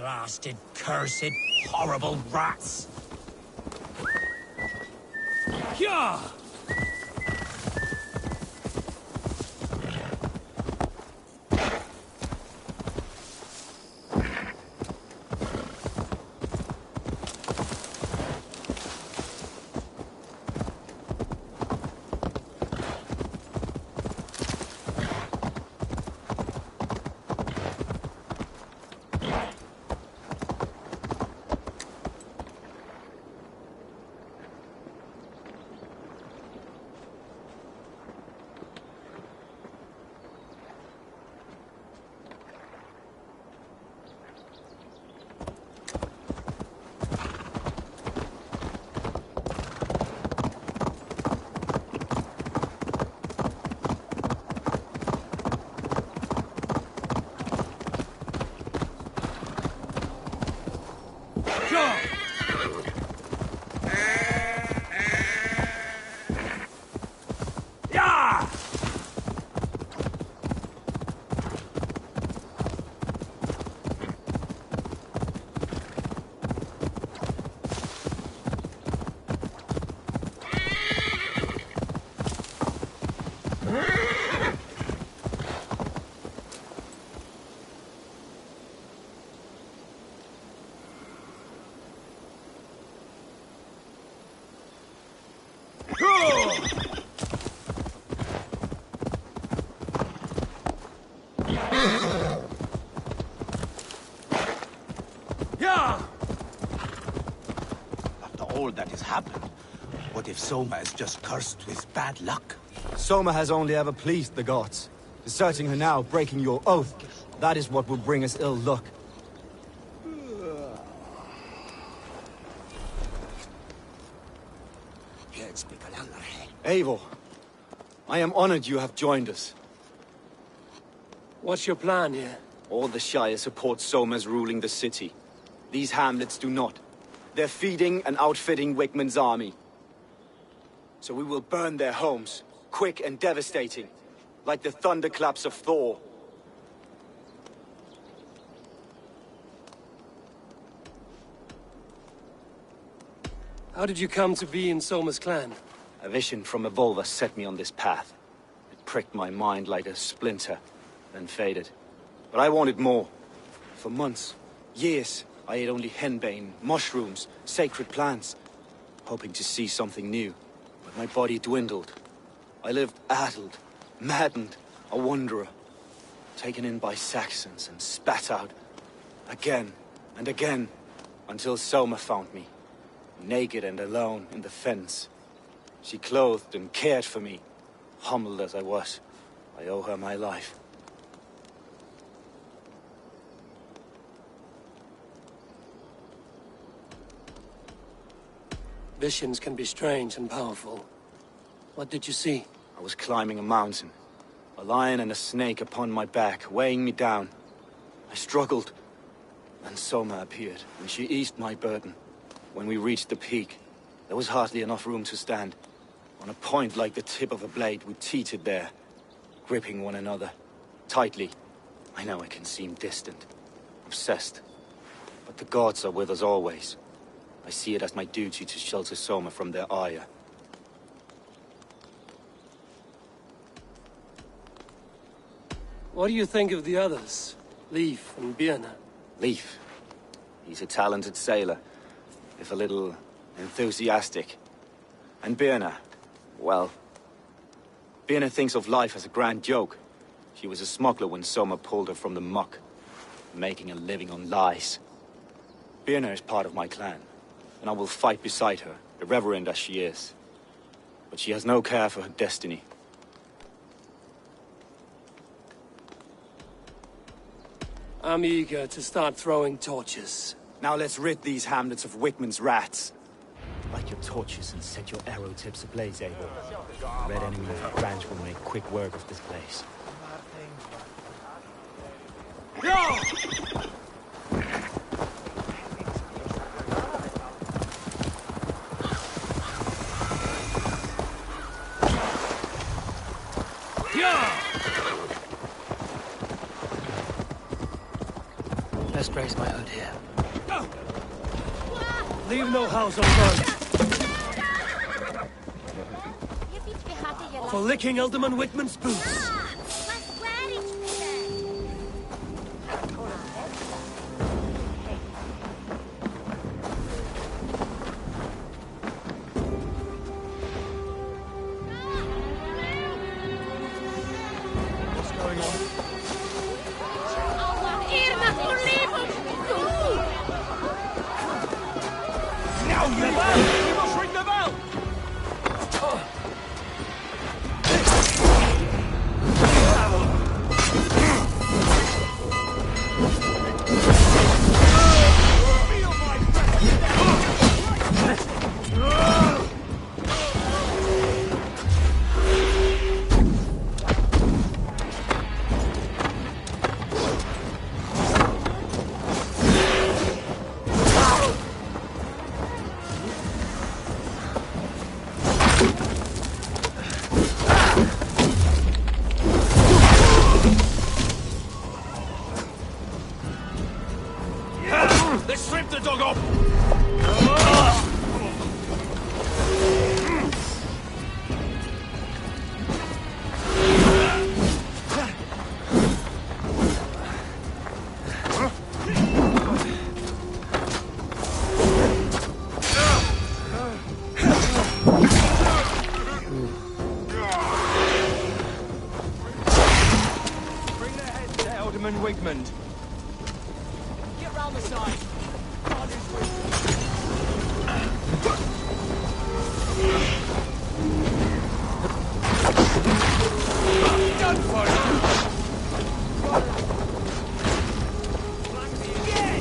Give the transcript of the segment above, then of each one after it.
Blasted, cursed, horrible rats! Yeah! That has happened. What if Soma is just cursed with bad luck? Soma has only ever pleased the gods. Deserting her now, breaking your oath, that is what will bring us ill luck. Eivor, I am honored you have joined us. What's your plan here? All the Shire support Soma's ruling the city. These hamlets do not. They're feeding and outfitting Wickman's army. So we will burn their homes, quick and devastating, like the thunderclaps of Thor. How did you come to be in Soma's clan? A vision from Evolva set me on this path. It pricked my mind like a splinter, then faded. But I wanted more. For months, years, I ate only henbane, mushrooms, sacred plants, hoping to see something new. But my body dwindled. I lived addled, maddened, a wanderer, taken in by Saxons and spat out, again and again, until Soma found me, naked and alone in the fens. She clothed and cared for me, humbled as I was. I owe her my life. Visions can be strange and powerful. What did you see? I was climbing a mountain. A lion and a snake upon my back, weighing me down. I struggled. Then Soma appeared, and she eased my burden. When we reached the peak, there was hardly enough room to stand. On a point like the tip of a blade, we teetered there, gripping one another, tightly. I know it can seem distant, obsessed. But the gods are with us always. I see it as my duty to shelter Soma from their ire. What do you think of the others? Leif and Birna? Leif. He's a talented sailor, if a little enthusiastic. And Birna, well... Birna thinks of life as a grand joke. She was a smuggler when Soma pulled her from the muck, making a living on lies. Birna is part of my clan, and I will fight beside her, irreverent as she is. But she has no care for her destiny. I'm eager to start throwing torches. Now let's rid these hamlets of Wickman's rats. Light your torches and set your arrow tips ablaze, Eivor. Red enemy of the branch will make quick work of this place. best raise my hood here. Leave no house unburned. For licking Alderman Whitman's boots. What's going on? Now you bell! We must ring the bell! Let's strip the dog off! Bring their heads to Alderman Wigmund. Get round the side. God is with you. Done for it. Yeah.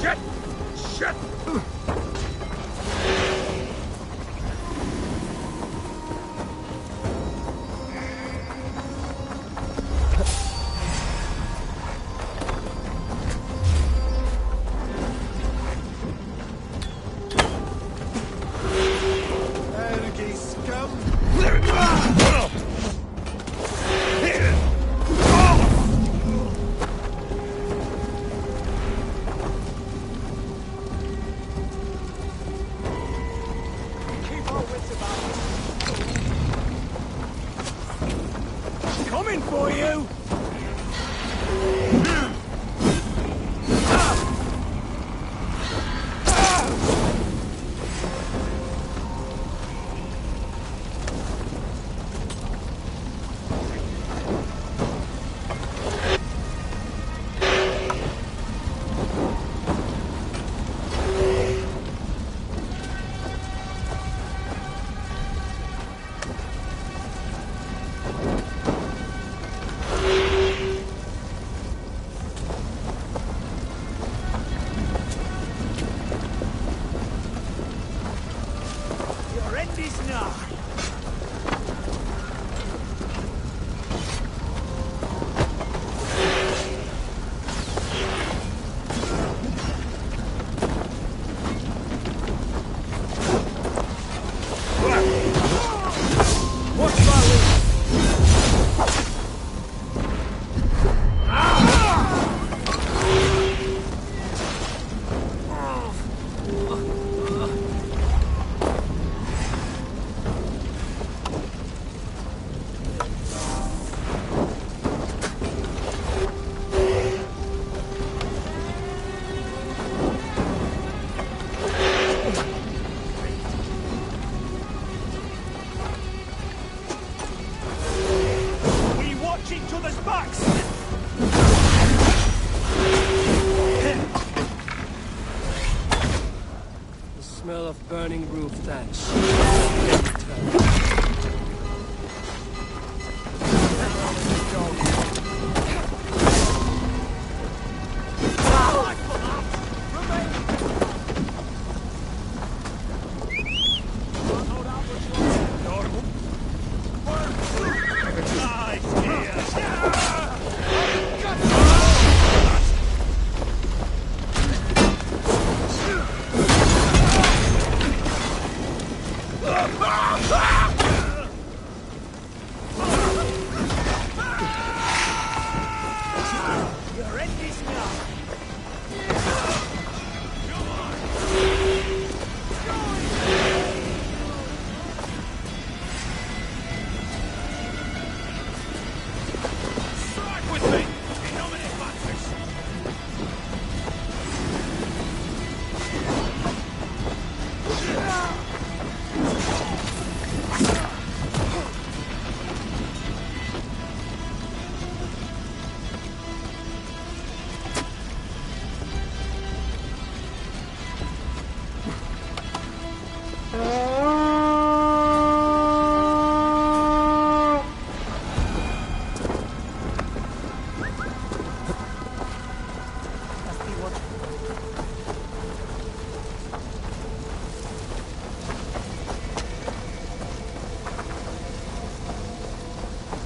Shit! Shit! Coming for you! Your end is nigh. What's that? We watch each other's backs! The smell of burning roof thatch.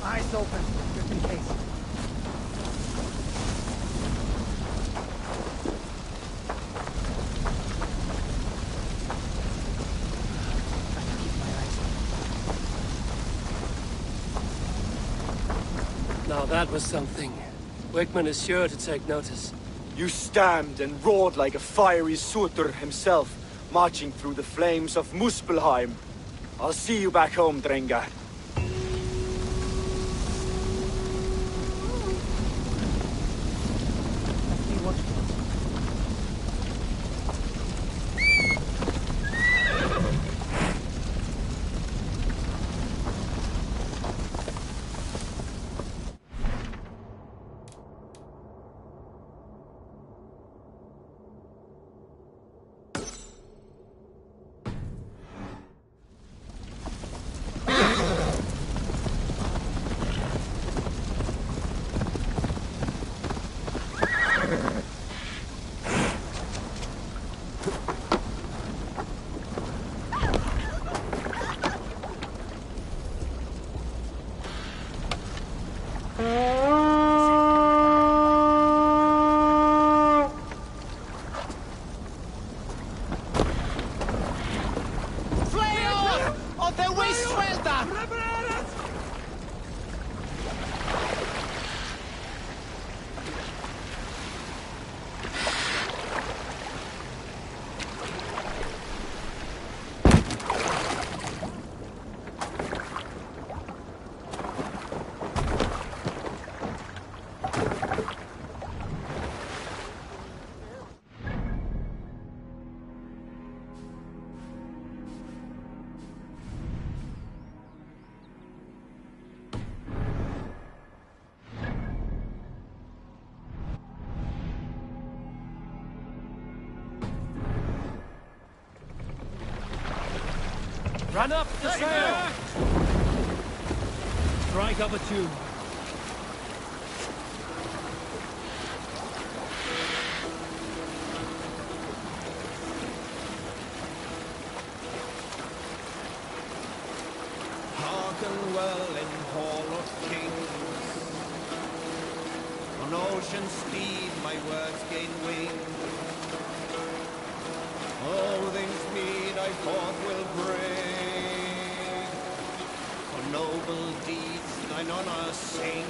Eyes open, just in case. Now that was something. Wickman is sure to take notice. You stamped and roared like a fiery Surtur himself, marching through the flames of Muspelheim. I'll see you back home, Drenga. Run up the sail! Strike up a tune. Hearken well in Hall of Kings. On ocean steed my words gain wing. All things mean I forth will bring. For noble deeds thine honor sing.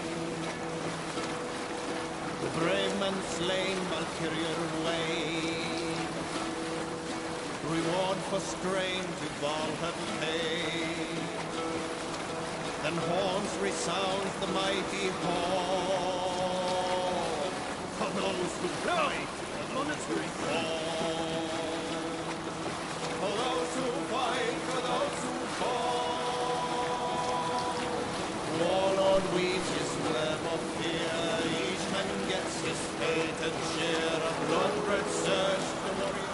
The brave man slain Valkyrian way. Reward for strain to Valhalla pay. Then horns resound the mighty hall. For those who fight the monetary fall. For those who fight, for those who fall. Warlord weaves his web of fear. Each man gets his fated share of blood-red surge to warrior.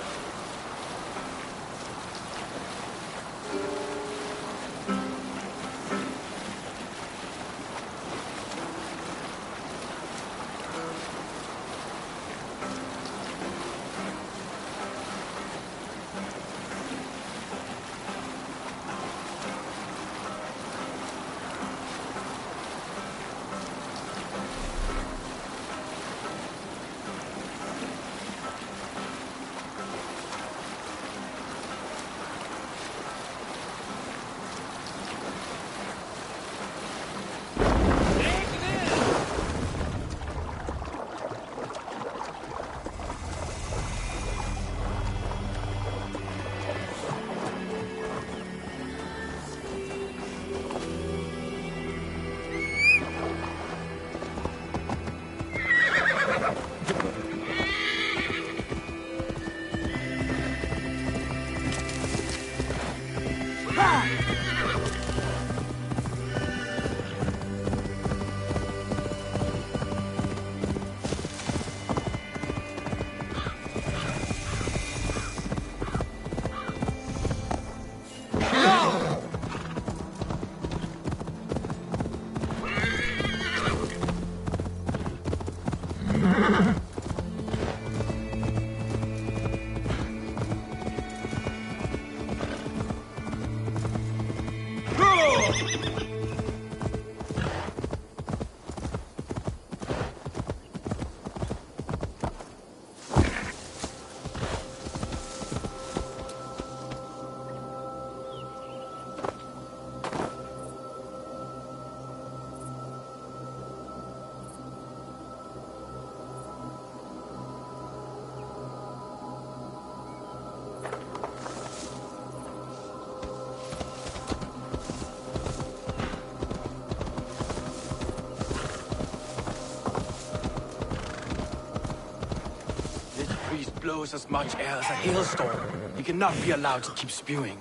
blows as much air as a hailstorm. He cannot be allowed to keep spewing.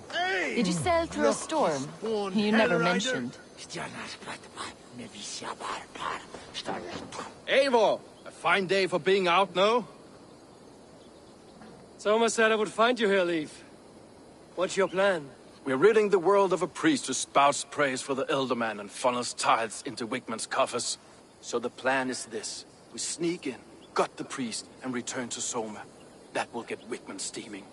Did you sail through a storm? You never mentioned. Eivor! A fine day for being out, no? Soma said I would find you here, Leif. What's your plan? We're ridding the world of a priest who spouts praise for the Elderman and funnels tithes into Wigman's coffers. So the plan is this. We sneak in, gut the priest, and return to Soma. That will get Wigman steaming.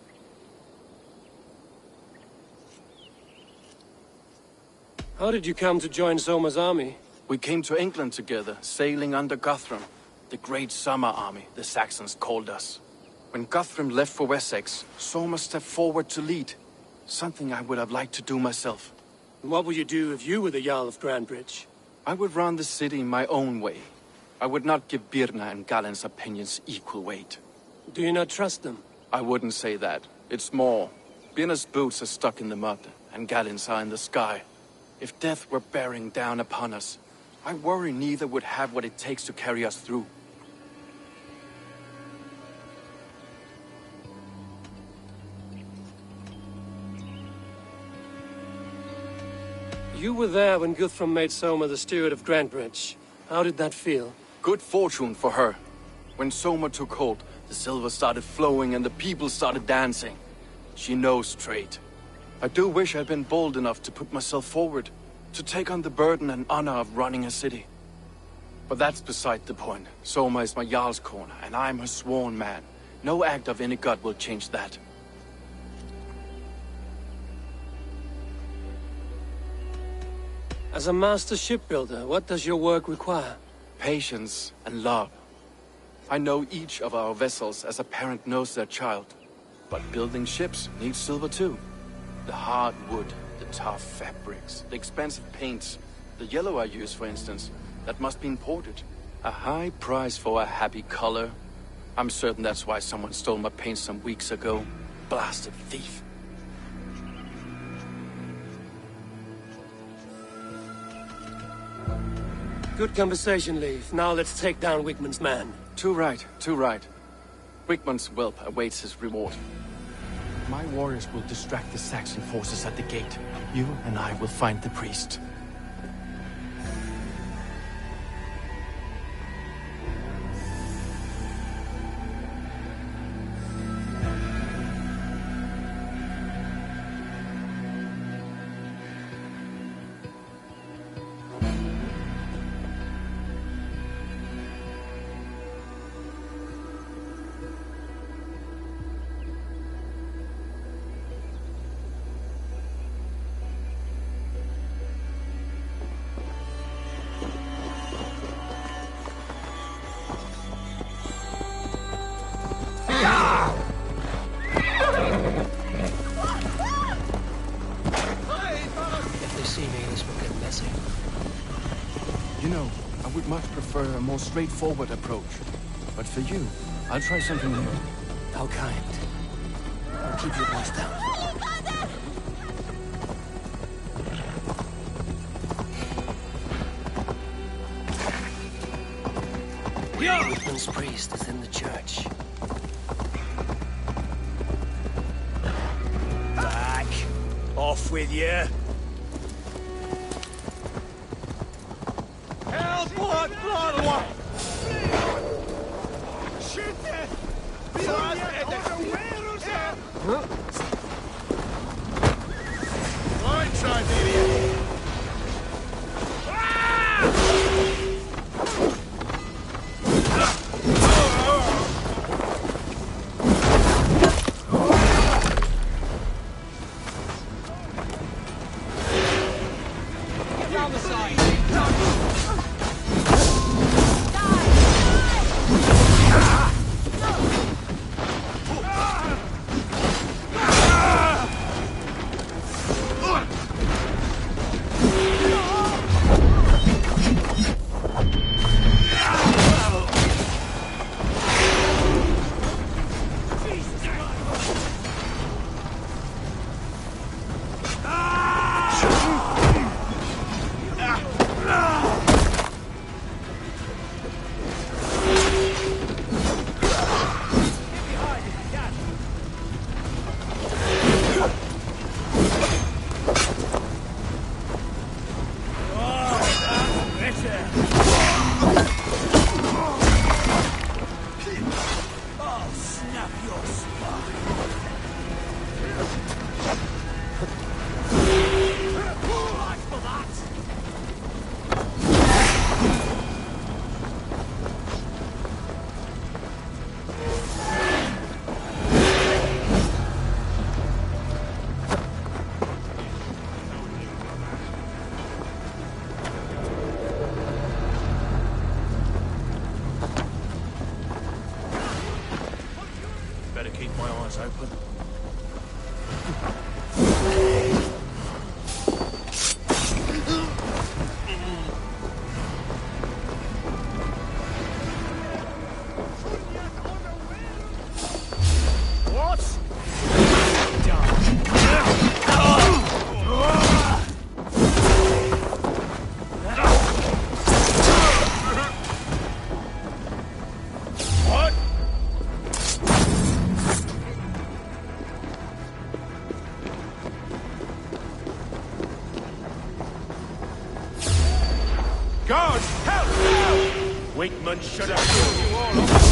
How did you come to join Soma's army? We came to England together, sailing under Guthrum. The Great Summer Army, the Saxons called us. When Guthrum left for Wessex, Soma stepped forward to lead. Something I would have liked to do myself. And what would you do if you were the Jarl of Grandbridge? I would run the city my own way. I would not give Birna and Galen's opinions equal weight. Do you not trust them? I wouldn't say that. It's more. Birna's boots are stuck in the mud, and Galen's are in the sky. If death were bearing down upon us, I worry neither would have what it takes to carry us through. You were there when Guthrum made Soma the steward of Grandbridge. How did that feel? Good fortune for her. When Soma took hold, the silver started flowing and the people started dancing. She knows trade. I do wish I'd been bold enough to put myself forward, to take on the burden and honor of running a city. But that's beside the point. Soma is my Jarl's corner, and I'm her sworn man. No act of any god will change that. As a master shipbuilder, what does your work require? Patience and love. I know each of our vessels as a parent knows their child. But building ships needs silver too. The hard wood, the tough fabrics, the expensive paints. The yellow I use, for instance, that must be imported. A high price for a happy color. I'm certain that's why someone stole my paint some weeks ago. Blasted thief. Good conversation, Leif. Now let's take down Wigman's man. Too right, too right. Wigman's whelp awaits his reward. My warriors will distract the Saxon forces at the gate. You and I will find the priest. You know, I would much prefer a more straightforward approach. But for you, I'll try something new. How kind. I'll keep your voice down. Wigman's priest is in the church. Back. Off with you. doors open. Guard! Help! Help! Wakeman should have killed you all off.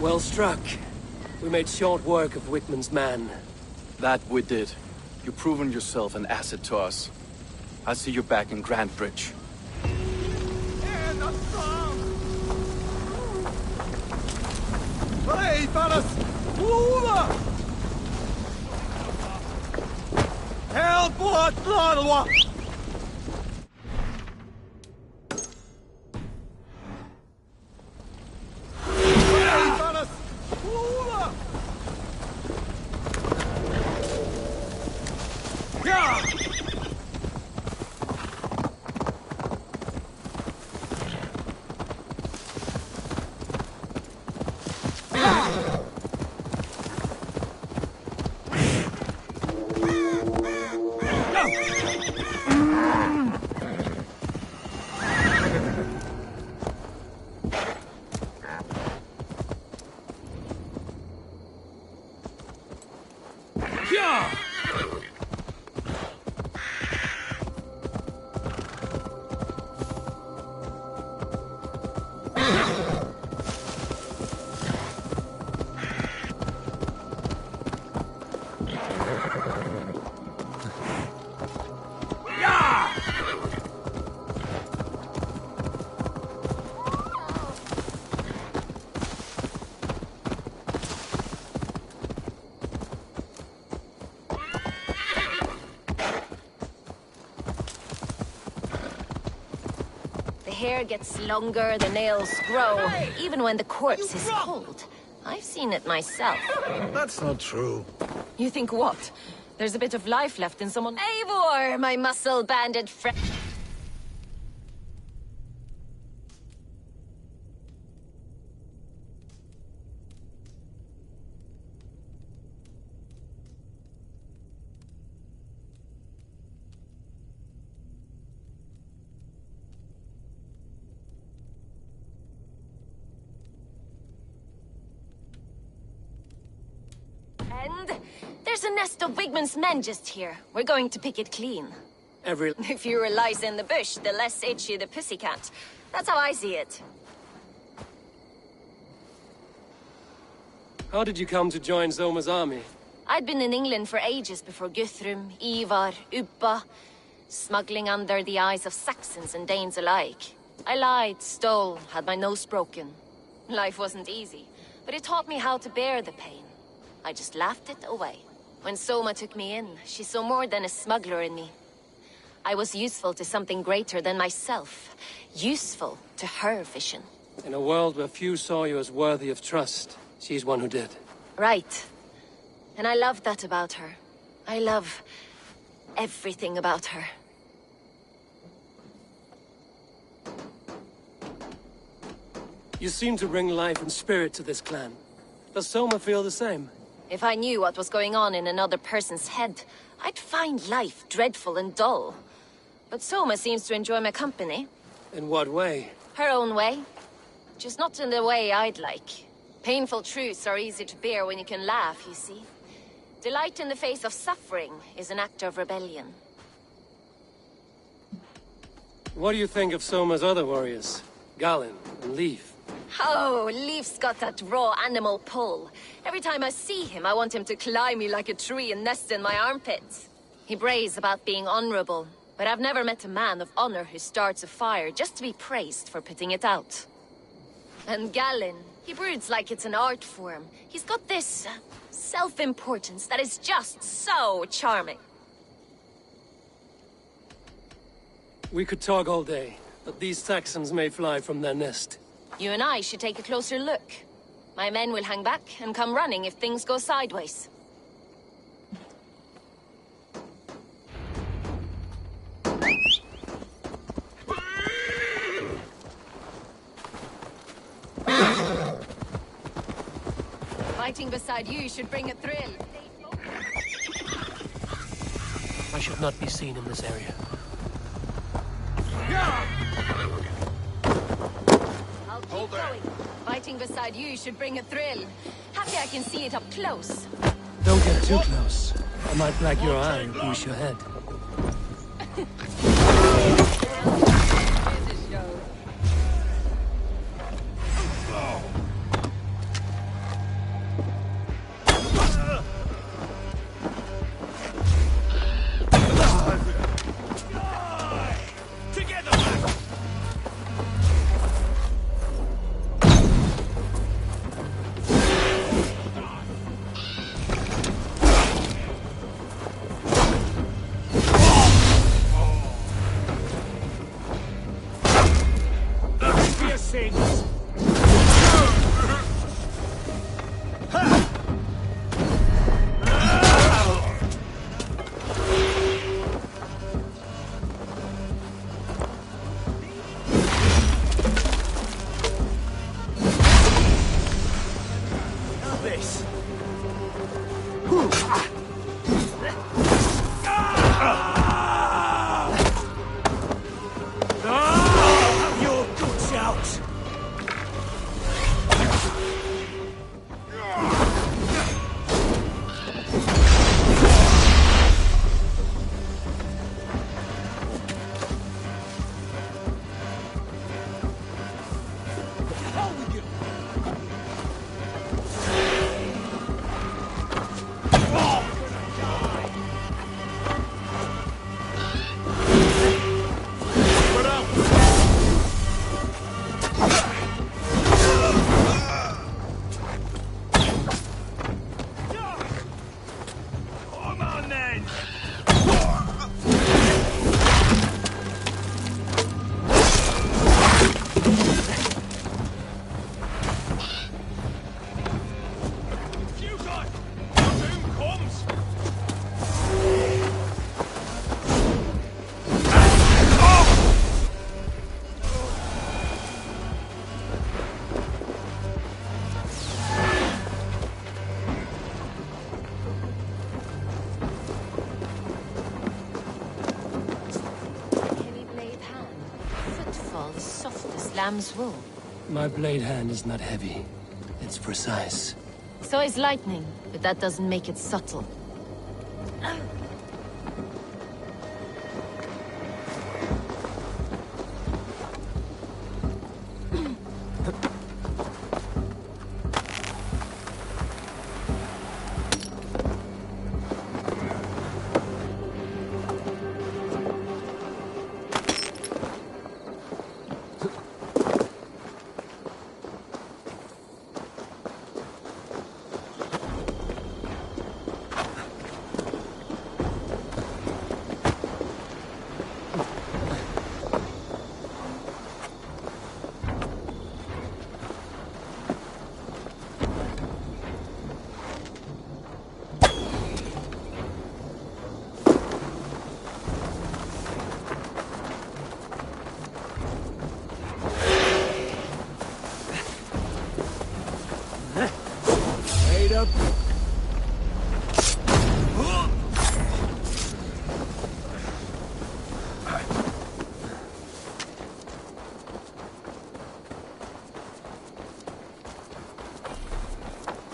Well struck. We made short work of Wickman's man. That we did. You've proven yourself an asset to us. I'll see you back in Grantbridge. Hey, fellas! Over! Help! Blood! The hair gets longer, the nails grow, even when the corpse is cold. I've seen it myself. That's not true. You think what? There's a bit of life left in someone— Eivor, my muscle-banded friend. And there's a nest of Wigman's men just here. We're going to pick it clean. The fewer lies in the bush, the less itchy the pussycat. That's how I see it. How did you come to join Zoma's army? I'd been in England for ages before Guthrum, Ivar, Ubba, smuggling under the eyes of Saxons and Danes alike. I lied, stole, had my nose broken. Life wasn't easy, but it taught me how to bear the pain. I just laughed it away. When Soma took me in, she saw more than a smuggler in me. I was useful to something greater than myself. Useful to her vision. In a world where few saw you as worthy of trust, she's one who did. Right. And I love that about her. I love everything about her. You seem to bring life and spirit to this clan. Does Soma feel the same? If I knew what was going on in another person's head, I'd find life dreadful and dull. But Soma seems to enjoy my company. In what way? Her own way. Just not in the way I'd like. Painful truths are easy to bear when you can laugh, you see. Delight in the face of suffering is an act of rebellion. What do you think of Soma's other warriors? Galen and Leaf? Oh, Leaf's got that raw animal pull. Every time I see him, I want him to climb me like a tree and nest in my armpits. He brays about being honorable, but I've never met a man of honor who starts a fire just to be praised for putting it out. And Galen, he broods like it's an art form. He's got this self-importance that is just so charming. We could talk all day, but these Saxons may fly from their nest. You and I should take a closer look. My men will hang back and come running if things go sideways. Fighting beside you should bring a thrill. I should not be seen in this area. I'll keep going. Fighting beside you should bring a thrill. Happy I can see it up close. Don't get too close. I might black your eye and push your head. Lamb's wool. My blade hand is not heavy. It's precise. So is lightning, but that doesn't make it subtle.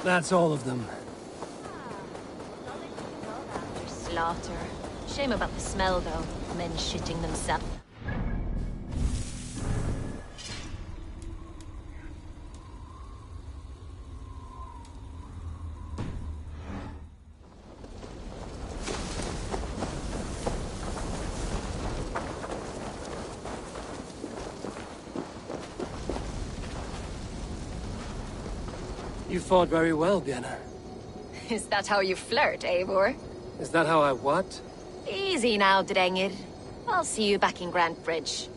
That's all of them. After slaughter. Shame about the smell, though. Men shitting themselves. You fought very well, Vienna. Is that how you flirt, Eivor? Is that how I what? Easy now, Drengir. I'll see you back in Grand Bridge.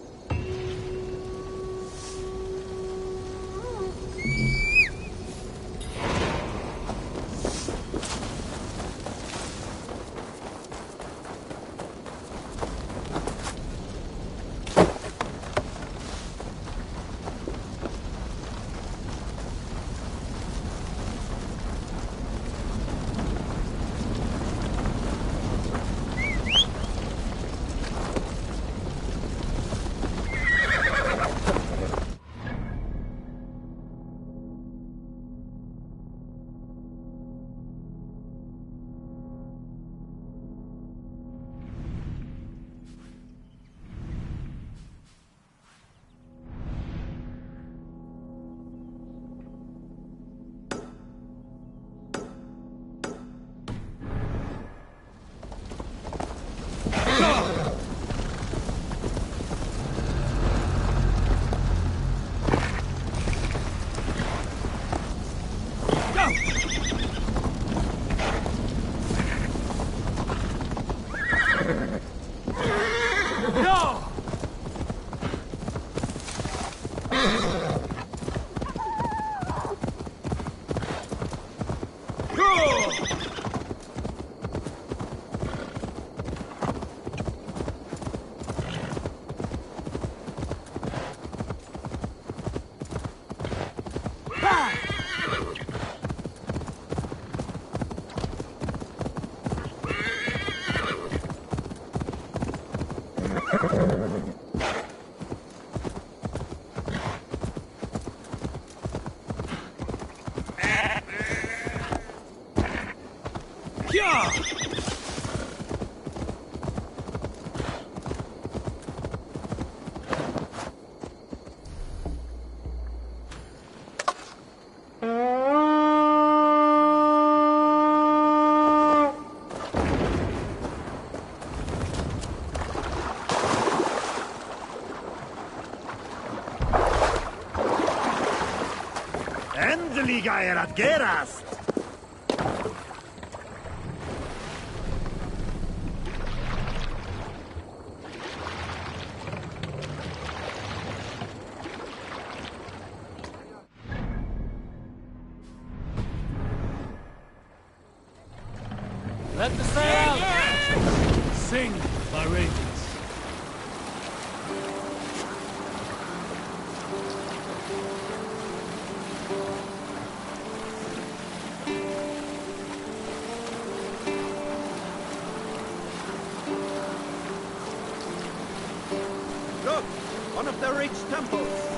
Endeliga er att gerast! Let the sail out! Sing, my ravens. Look! One of the rich temples!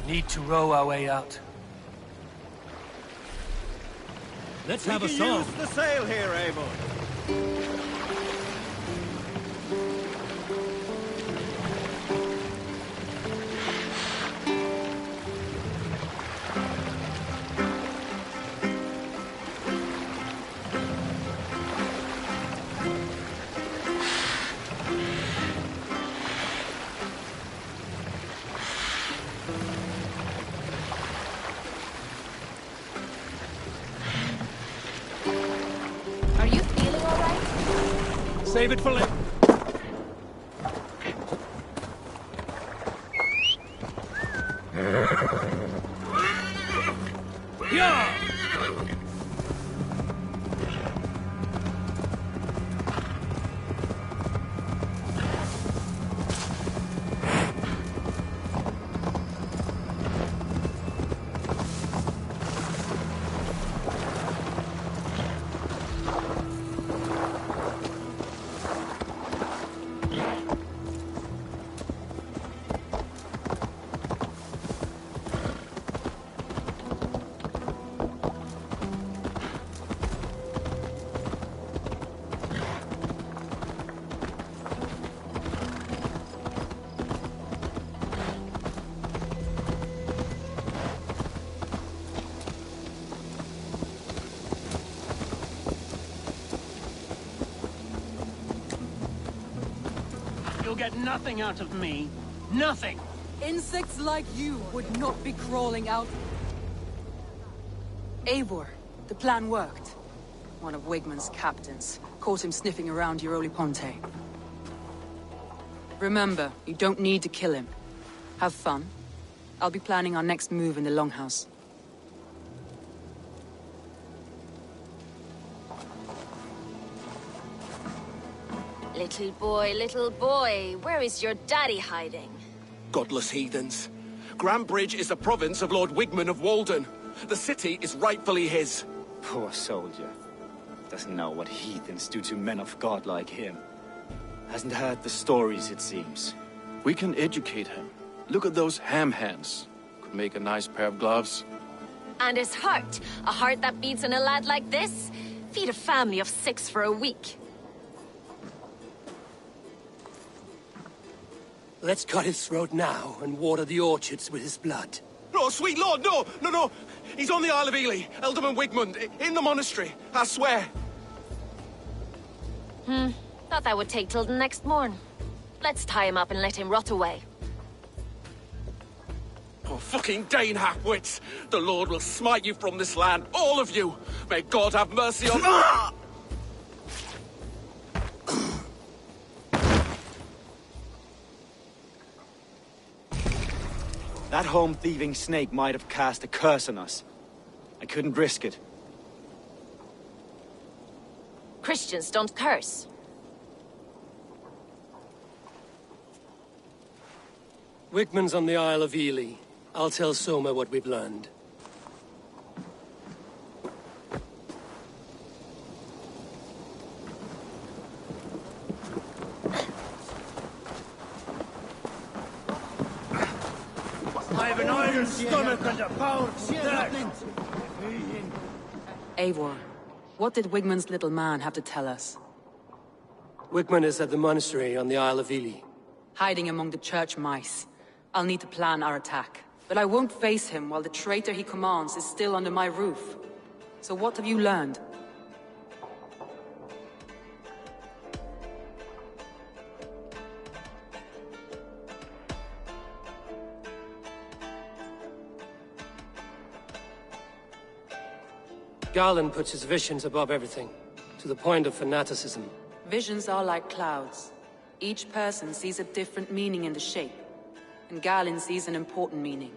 Need to row our way out. Let's have a song. Use the sail here, Eivor. Save it for later. Yeah! You'll get nothing out of me. Nothing! Insects like you would not be crawling out. Eivor, the plan worked. One of Wigmund's captains caught him sniffing around Euroli Ponte. Remember, you don't need to kill him. Have fun. I'll be planning our next move in the Longhouse. Little boy, where is your daddy hiding? Godless heathens. Grambridge is a province of Lord Wigmund of Walden. The city is rightfully his. Poor soldier. Doesn't know what heathens do to men of God like him. Hasn't heard the stories, it seems. We can educate him. Look at those ham hands. Could make a nice pair of gloves. And his heart. A heart that beats in a lad like this? Feed a family of 6 for a week. Let's cut his throat now and water the orchards with his blood. No, sweet lord, no, no, no. He's on the Isle of Ely, Ealdorman Wigmund, in the monastery, I swear. Thought that would take till the next morn. Let's tie him up and let him rot away. Oh, fucking Dane half-wits. The Lord will smite you from this land, all of you. May God have mercy on... That home-thieving snake might have cast a curse on us. I couldn't risk it. Christians don't curse. Wigmund's on the Isle of Ely. I'll tell Soma what we've learned. I have an iron stomach and a powerful thirst. Eivor, what did Wigmund's little man have to tell us? Wigmund is at the monastery on the Isle of Ely. Hiding among the church mice. I'll need to plan our attack. But I won't face him while the traitor he commands is still under my roof. So what have you learned? Garland puts his visions above everything, to the point of fanaticism. Visions are like clouds. Each person sees a different meaning in the shape, and Garland sees an important meaning.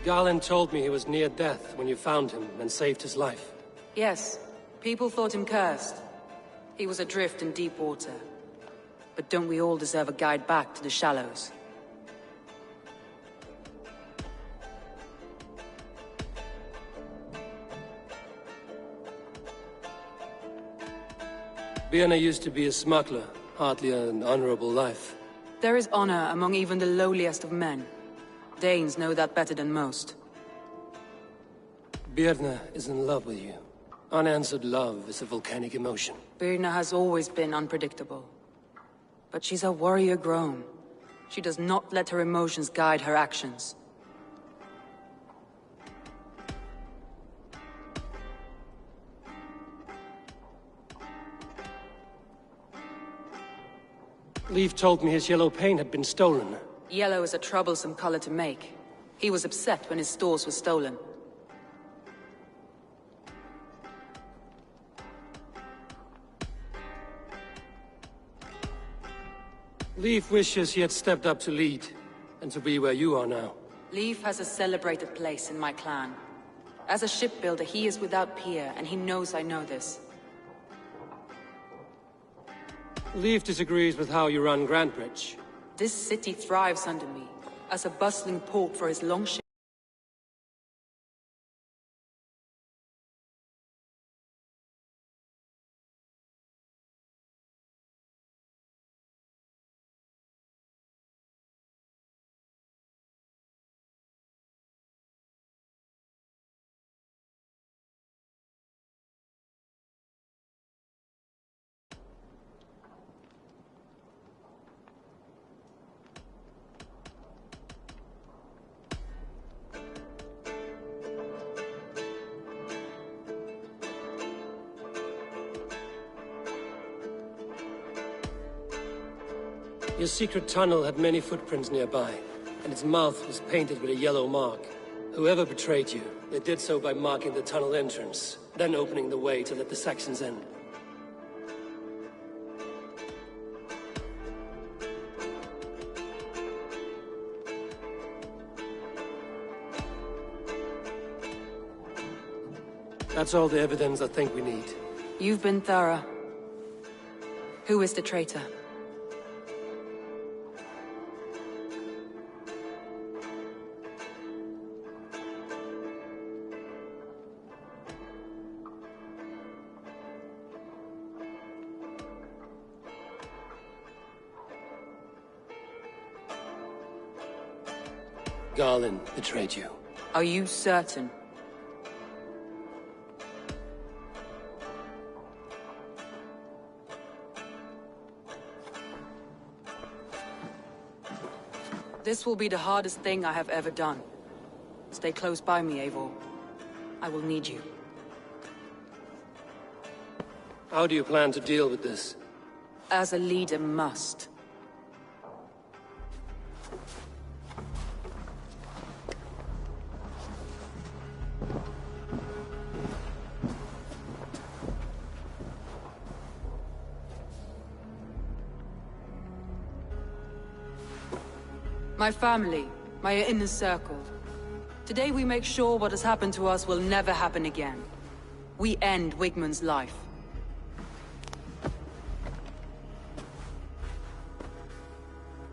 Garland told me he was near death when you found him and saved his life. Yes, people thought him cursed. He was adrift in deep water. But don't we all deserve a guide back to the shallows? Birna used to be a smuggler, hardly an honorable life. There is honor among even the lowliest of men. Danes know that better than most. Birna is in love with you. Unanswered love is a volcanic emotion. Birna has always been unpredictable. But she's a warrior grown. She does not let her emotions guide her actions. Leif told me his yellow paint had been stolen. Yellow is a troublesome color to make. He was upset when his stores were stolen. Leif wishes he had stepped up to lead, and to be where you are now. Leif has a celebrated place in my clan. As a shipbuilder, he is without peer, and he knows I know this. Leif disagrees with how you run Grantebridge. This city thrives under me, as a bustling port for his longship. Your secret tunnel had many footprints nearby, and its mouth was painted with a yellow mark. Whoever betrayed you, they did so by marking the tunnel entrance, then opening the way to let the Saxons in. That's all the evidence I think we need. You've been thorough. Who is the traitor? Garland betrayed you. Are you certain? This will be the hardest thing I have ever done. Stay close by me, Eivor. I will need you. How do you plan to deal with this? As a leader must. My family, my inner circle. Today we make sure what has happened to us will never happen again. We end Wigmund's life.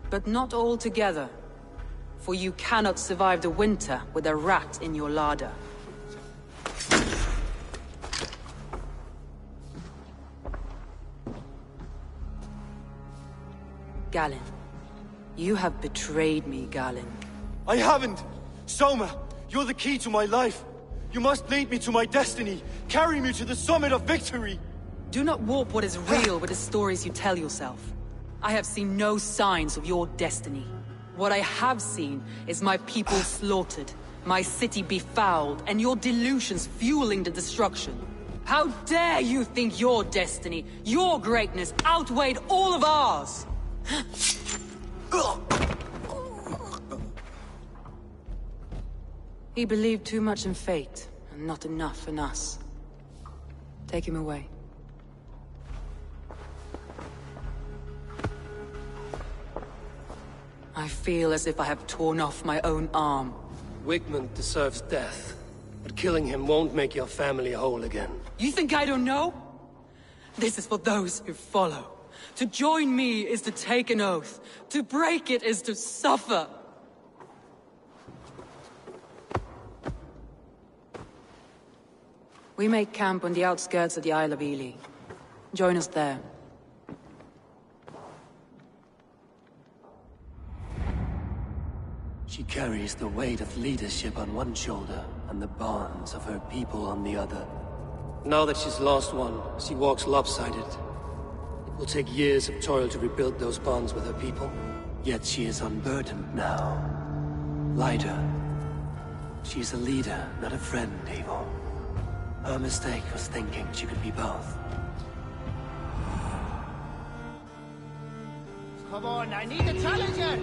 But not all together. For you cannot survive the winter with a rat in your larder. Galen. You have betrayed me, Galen. I haven't! Soma, you're the key to my life. You must lead me to my destiny. Carry me to the summit of victory. Do not warp what is real with the stories you tell yourself. I have seen no signs of your destiny. What I have seen is my people slaughtered, my city befouled, and your delusions fueling the destruction. How dare you think your destiny, your greatness, outweighed all of ours? He believed too much in fate, and not enough in us. Take him away. I feel as if I have torn off my own arm. Wigmund deserves death, but killing him won't make your family whole again. You think I don't know? This is for those who follow. To join me is to take an oath. To break it is to suffer. We make camp on the outskirts of the Isle of Ely. Join us there. She carries the weight of leadership on one shoulder, and the bonds of her people on the other. Now that she's lost one, she walks lopsided. It will take years of toil to rebuild those bonds with her people. Yet she is unburdened now. Lighter. She's a leader, not a friend, Eivor. Her mistake was thinking she could be both. Come on, I need a challenger!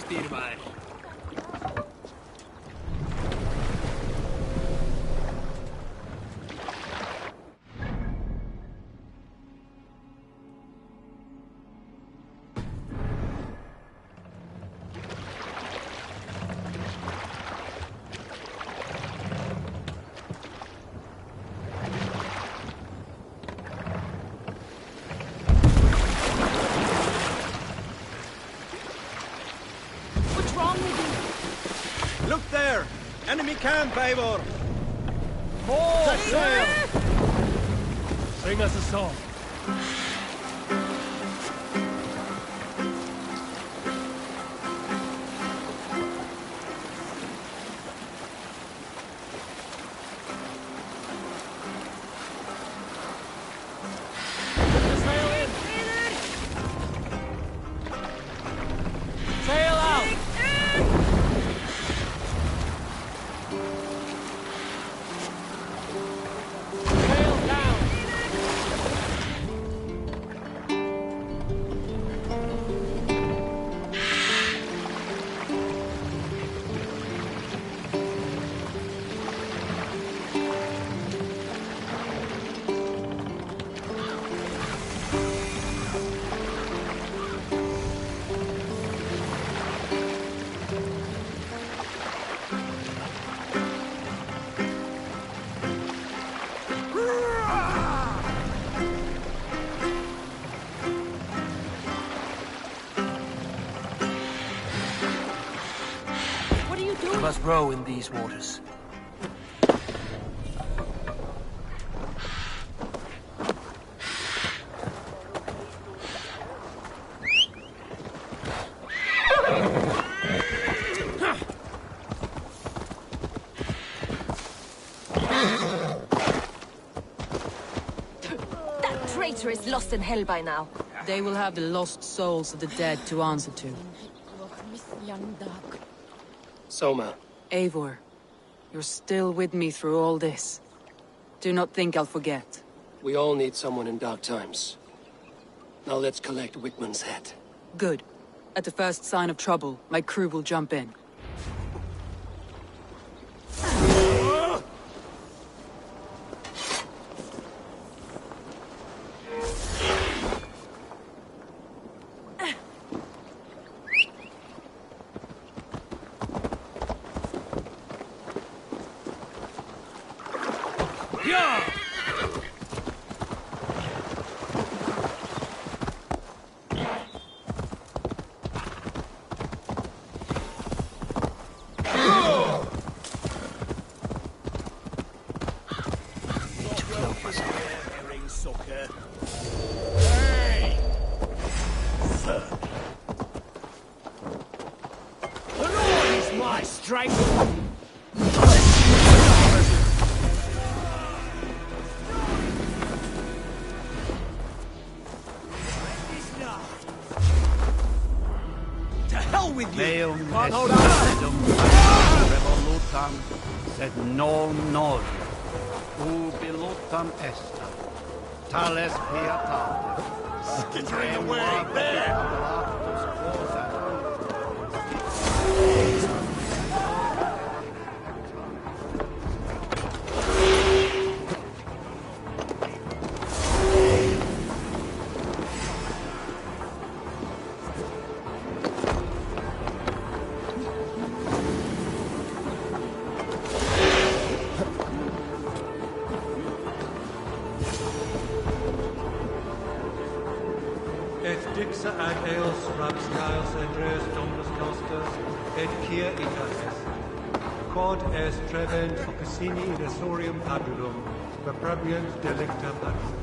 styrmaður. Look there! Enemy camp, Eivor! More! Set sail! Bring us a song. Sail out! Sail down! We must row in these waters. That traitor is lost in hell by now. They will have the lost souls of the dead to answer to. Soma. Eivor, you're still with me through all this. Do not think I'll forget. We all need someone in dark times. Now let's collect Wickman's head. Good. At the first sign of trouble, my crew will jump in. Meum Can't hold estum revolutam, sed non noli. Ubilutam est. Tales pietate. Get out of the way, there! Et dixa ad eos rapscaios edres dominus nostos, et quia itas est. Quod est trebent occasini irresorium padulum, reprebiant delicta padulum.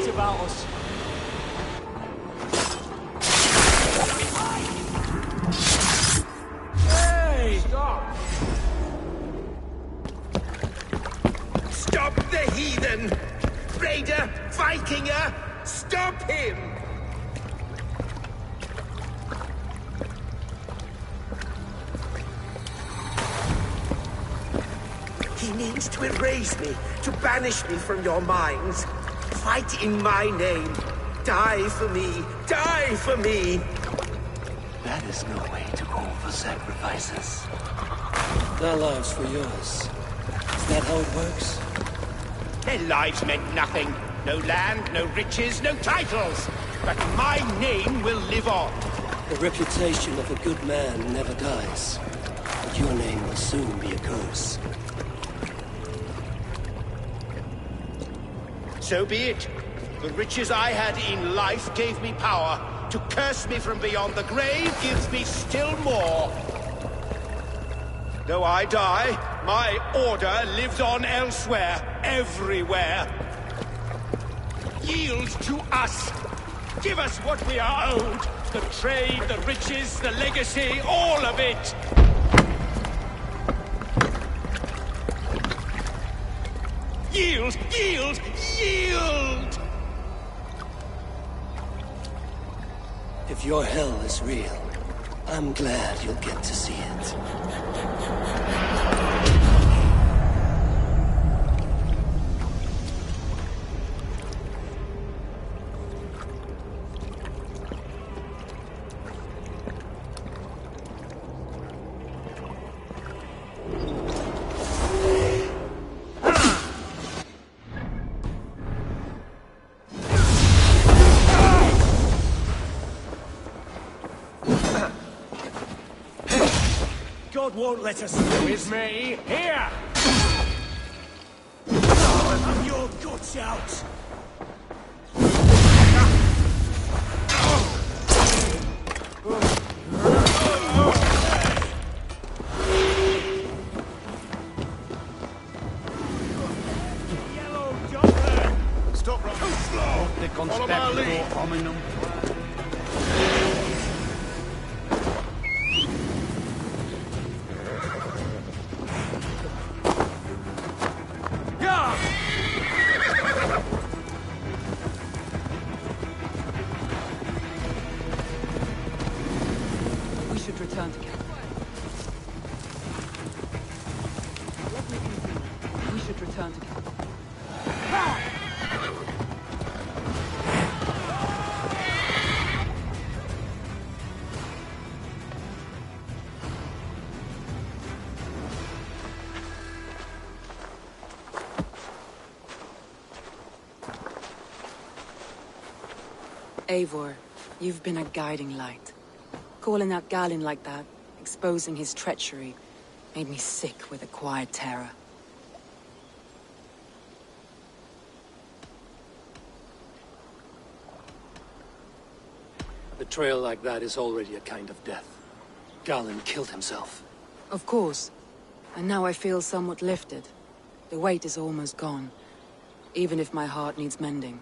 About us. Stop the heathen! Raider, Vikinger, stop him! He needs to erase me, to banish me from your minds. Fight in my name. Die for me. Die for me. That is no way to call for sacrifices. Their lives for yours. Is that how it works? Their lives meant nothing. No land, no riches, no titles. But my name will live on. The reputation of a good man never dies. But your name will soon be a curse. So be it. The riches I had in life gave me power. To curse me from beyond the grave gives me still more. Though I die, my order lives on elsewhere, everywhere. Yield to us. Give us what we are owed. The trade, the riches, the legacy, all of it. Yield! Yield! Yield! If your hell is real, I'm glad you'll get to see it. God won't let us with me. Here! Have your guts out! Yellow Joker! Stop right. Too slow! The conspector hominum. Return to camp. Let me continue. We should return to camp. Eivor, you've been a guiding light. Calling out Galin like that, exposing his treachery, made me sick with a quiet terror. Betrayal like that is already a kind of death. Galin killed himself. Of course. And now I feel somewhat lifted. The weight is almost gone, even if my heart needs mending.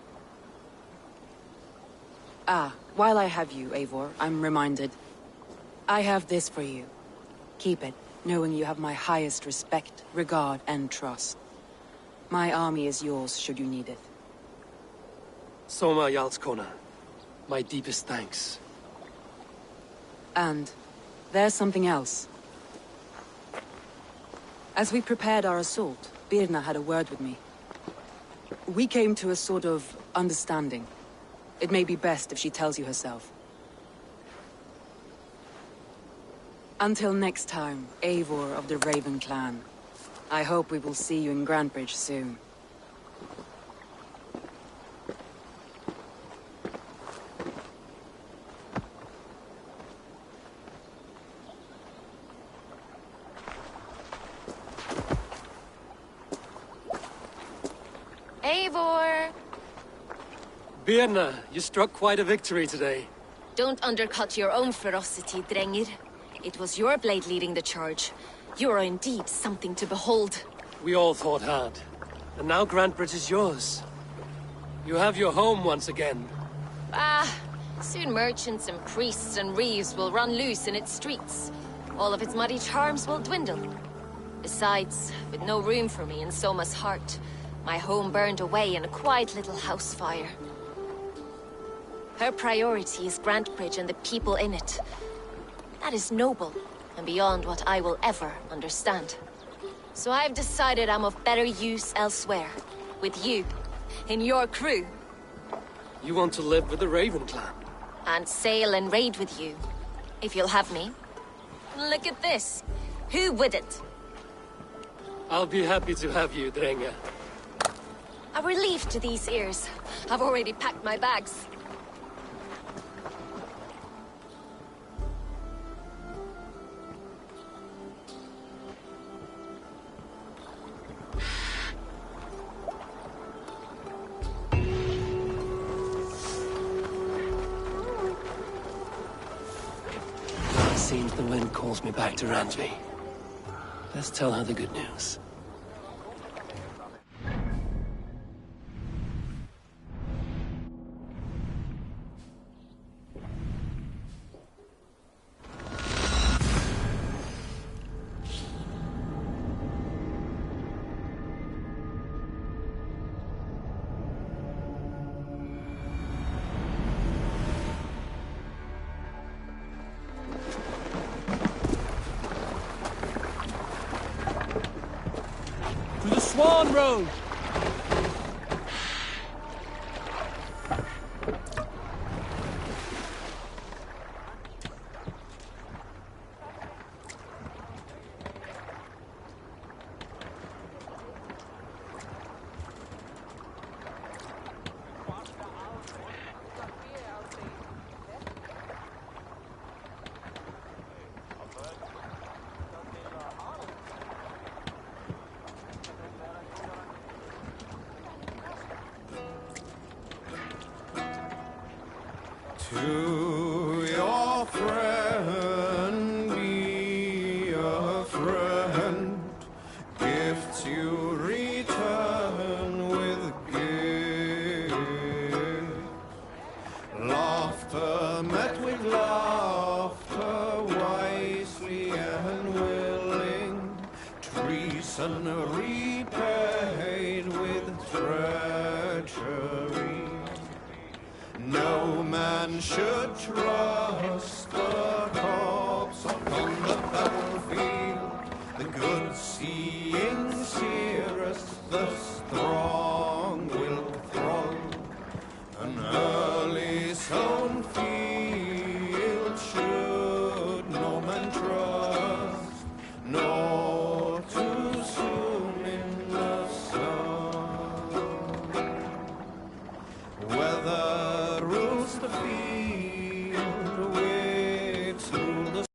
Ah, while I have you, Eivor, I'm reminded. I have this for you. Keep it, knowing you have my highest respect, regard, and trust. My army is yours, should you need it. Soma Jarlskona, my deepest thanks. And there's something else. As we prepared our assault, Birna had a word with me. We came to a sort of understanding. It may be best if she tells you herself. Until next time, Eivor of the Raven Clan. I hope we will see you in Grantebridge soon. Eivor! Birna, you struck quite a victory today. Don't undercut your own ferocity, Drengir. It was your blade leading the charge. You are indeed something to behold. We all fought hard. And now Grantebridge is yours. You have your home once again. Ah, soon merchants and priests and reeves will run loose in its streets. All of its muddy charms will dwindle. Besides, with no room for me in Soma's heart, My home burned away in a quiet little house fire. Her priority is Grantebridge and the people in it. That is noble, and beyond what I will ever understand. So I've decided I'm of better use elsewhere. With you, in your crew. You want to live with the Raven clan? And sail and raid with you, if you'll have me. Look at this. Who wouldn't? I'll be happy to have you, Drenge. A relief to these ears. I've already packed my bags. Seems the wind calls me back to Ransby. Let's tell her the good news. To the Swan Road! To your friend, be a friend. Gifts you return with gifts. Laughter met with laughter, wisely and willing. Treason repaid with treachery. No man should trust the corpse upon the battlefield. The good seeing seeress, the strong will thrall. An early sown field should no man trust, nor too soon in the sun. Whether rules the field, waits rule the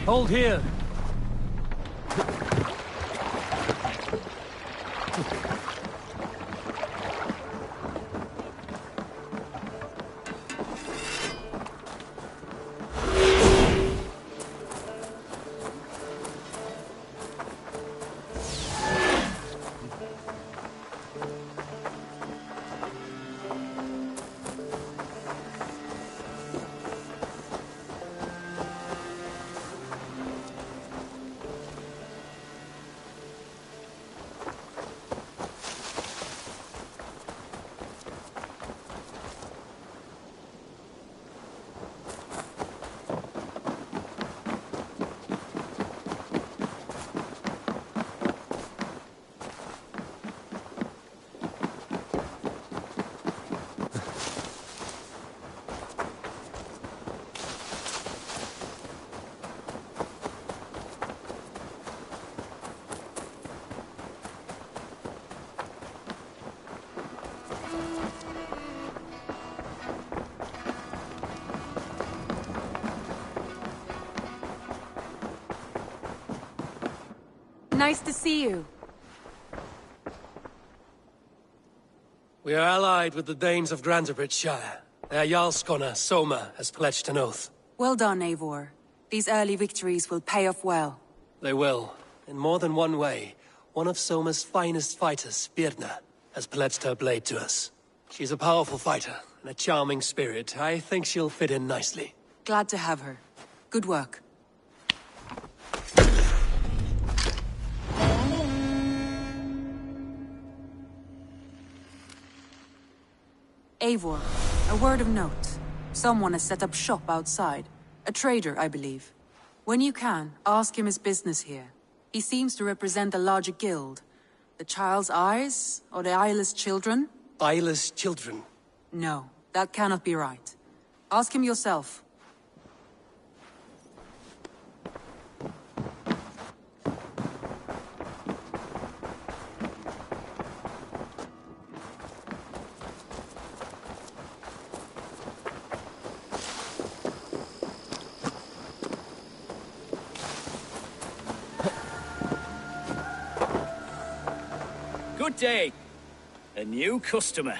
Hold here. Nice to see you. We are allied with the Danes of Shire. Their Jarlskona, Soma, has pledged an oath. Well done, Eivor. These early victories will pay off well. They will. In more than one way. One of Soma's finest fighters, Birna, has pledged her blade to us. She's a powerful fighter, and a charming spirit. I think she'll fit in nicely. Glad to have her. Good work. Eivor, a word of note. Someone has set up shop outside. A trader, I believe. When you can, ask him his business here. He seems to represent a larger guild. The Child's Eyes? Or the Eyeless Children? Eyeless children? No, that cannot be right. Ask him yourself. Good day. A new customer.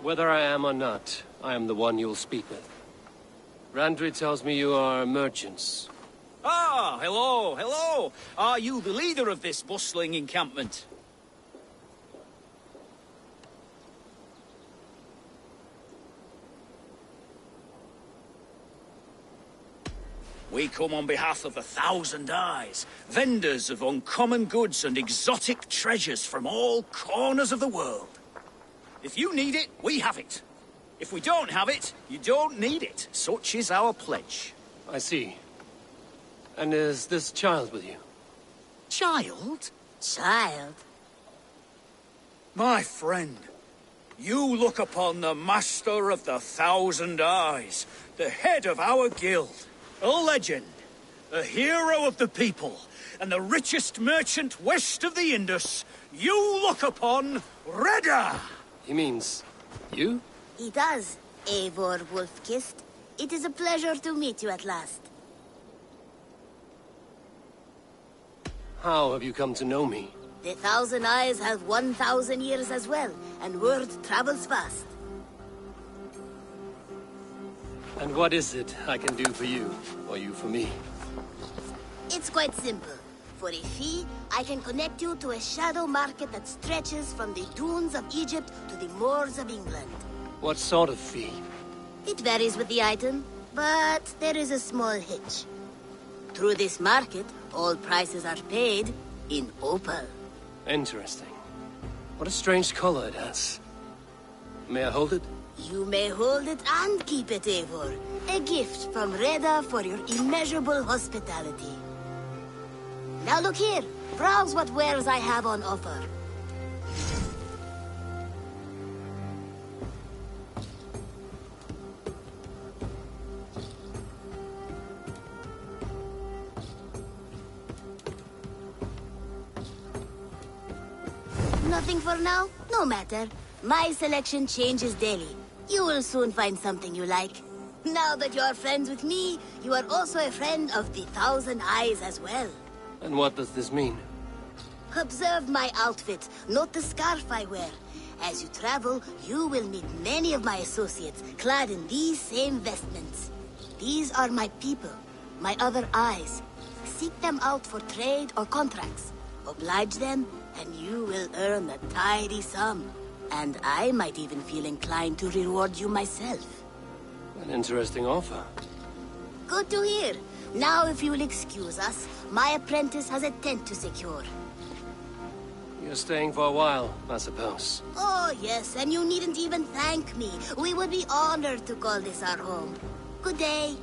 Whether I am or not, I am the one you'll speak with. Randri tells me you are merchants. Ah, hello, hello. Are you the leader of this bustling encampment? We come on behalf of 1,000 Eyes, vendors of uncommon goods and exotic treasures from all corners of the world. If you need it, we have it. If we don't have it, you don't need it. Such is our pledge. I see. And is this child with you? Child? Child? My friend, you look upon the master of the 1,000 Eyes, the head of our guild. A legend, a hero of the people, and the richest merchant west of the Indus. You look upon Reda! He means you? He does, Eivor Wolf-Kissed. It is a pleasure to meet you at last. How have you come to know me? The 1,000 Eyes have 1,000 years as well, and word travels fast. And what is it I can do for you, or you for me? It's quite simple. For a fee, I can connect you to a shadow market that stretches from the dunes of Egypt to the moors of England. What sort of fee? It varies with the item, but there is a small hitch. Through this market, all prices are paid in opal. Interesting. What a strange color it has. May I hold it? You may hold it and keep it, Eivor. A gift from Reda for your immeasurable hospitality. Now look here. Browse what wares I have on offer. Nothing for now? No matter. My selection changes daily. You will soon find something you like. Now that you're friends with me, you are also a friend of the Thousand Eyes as well. And what does this mean? Observe my outfit, note the scarf I wear. As you travel, you will meet many of my associates, clad in these same vestments. These are my people, my other eyes. Seek them out for trade or contracts. Oblige them, and you will earn a tidy sum. And I might even feel inclined to reward you myself. An interesting offer. Good to hear. Now, if you will excuse us, my apprentice has a tent to secure. You're staying for a while, I suppose. Oh, yes, and you needn't even thank me. We would be honored to call this our home. Good day.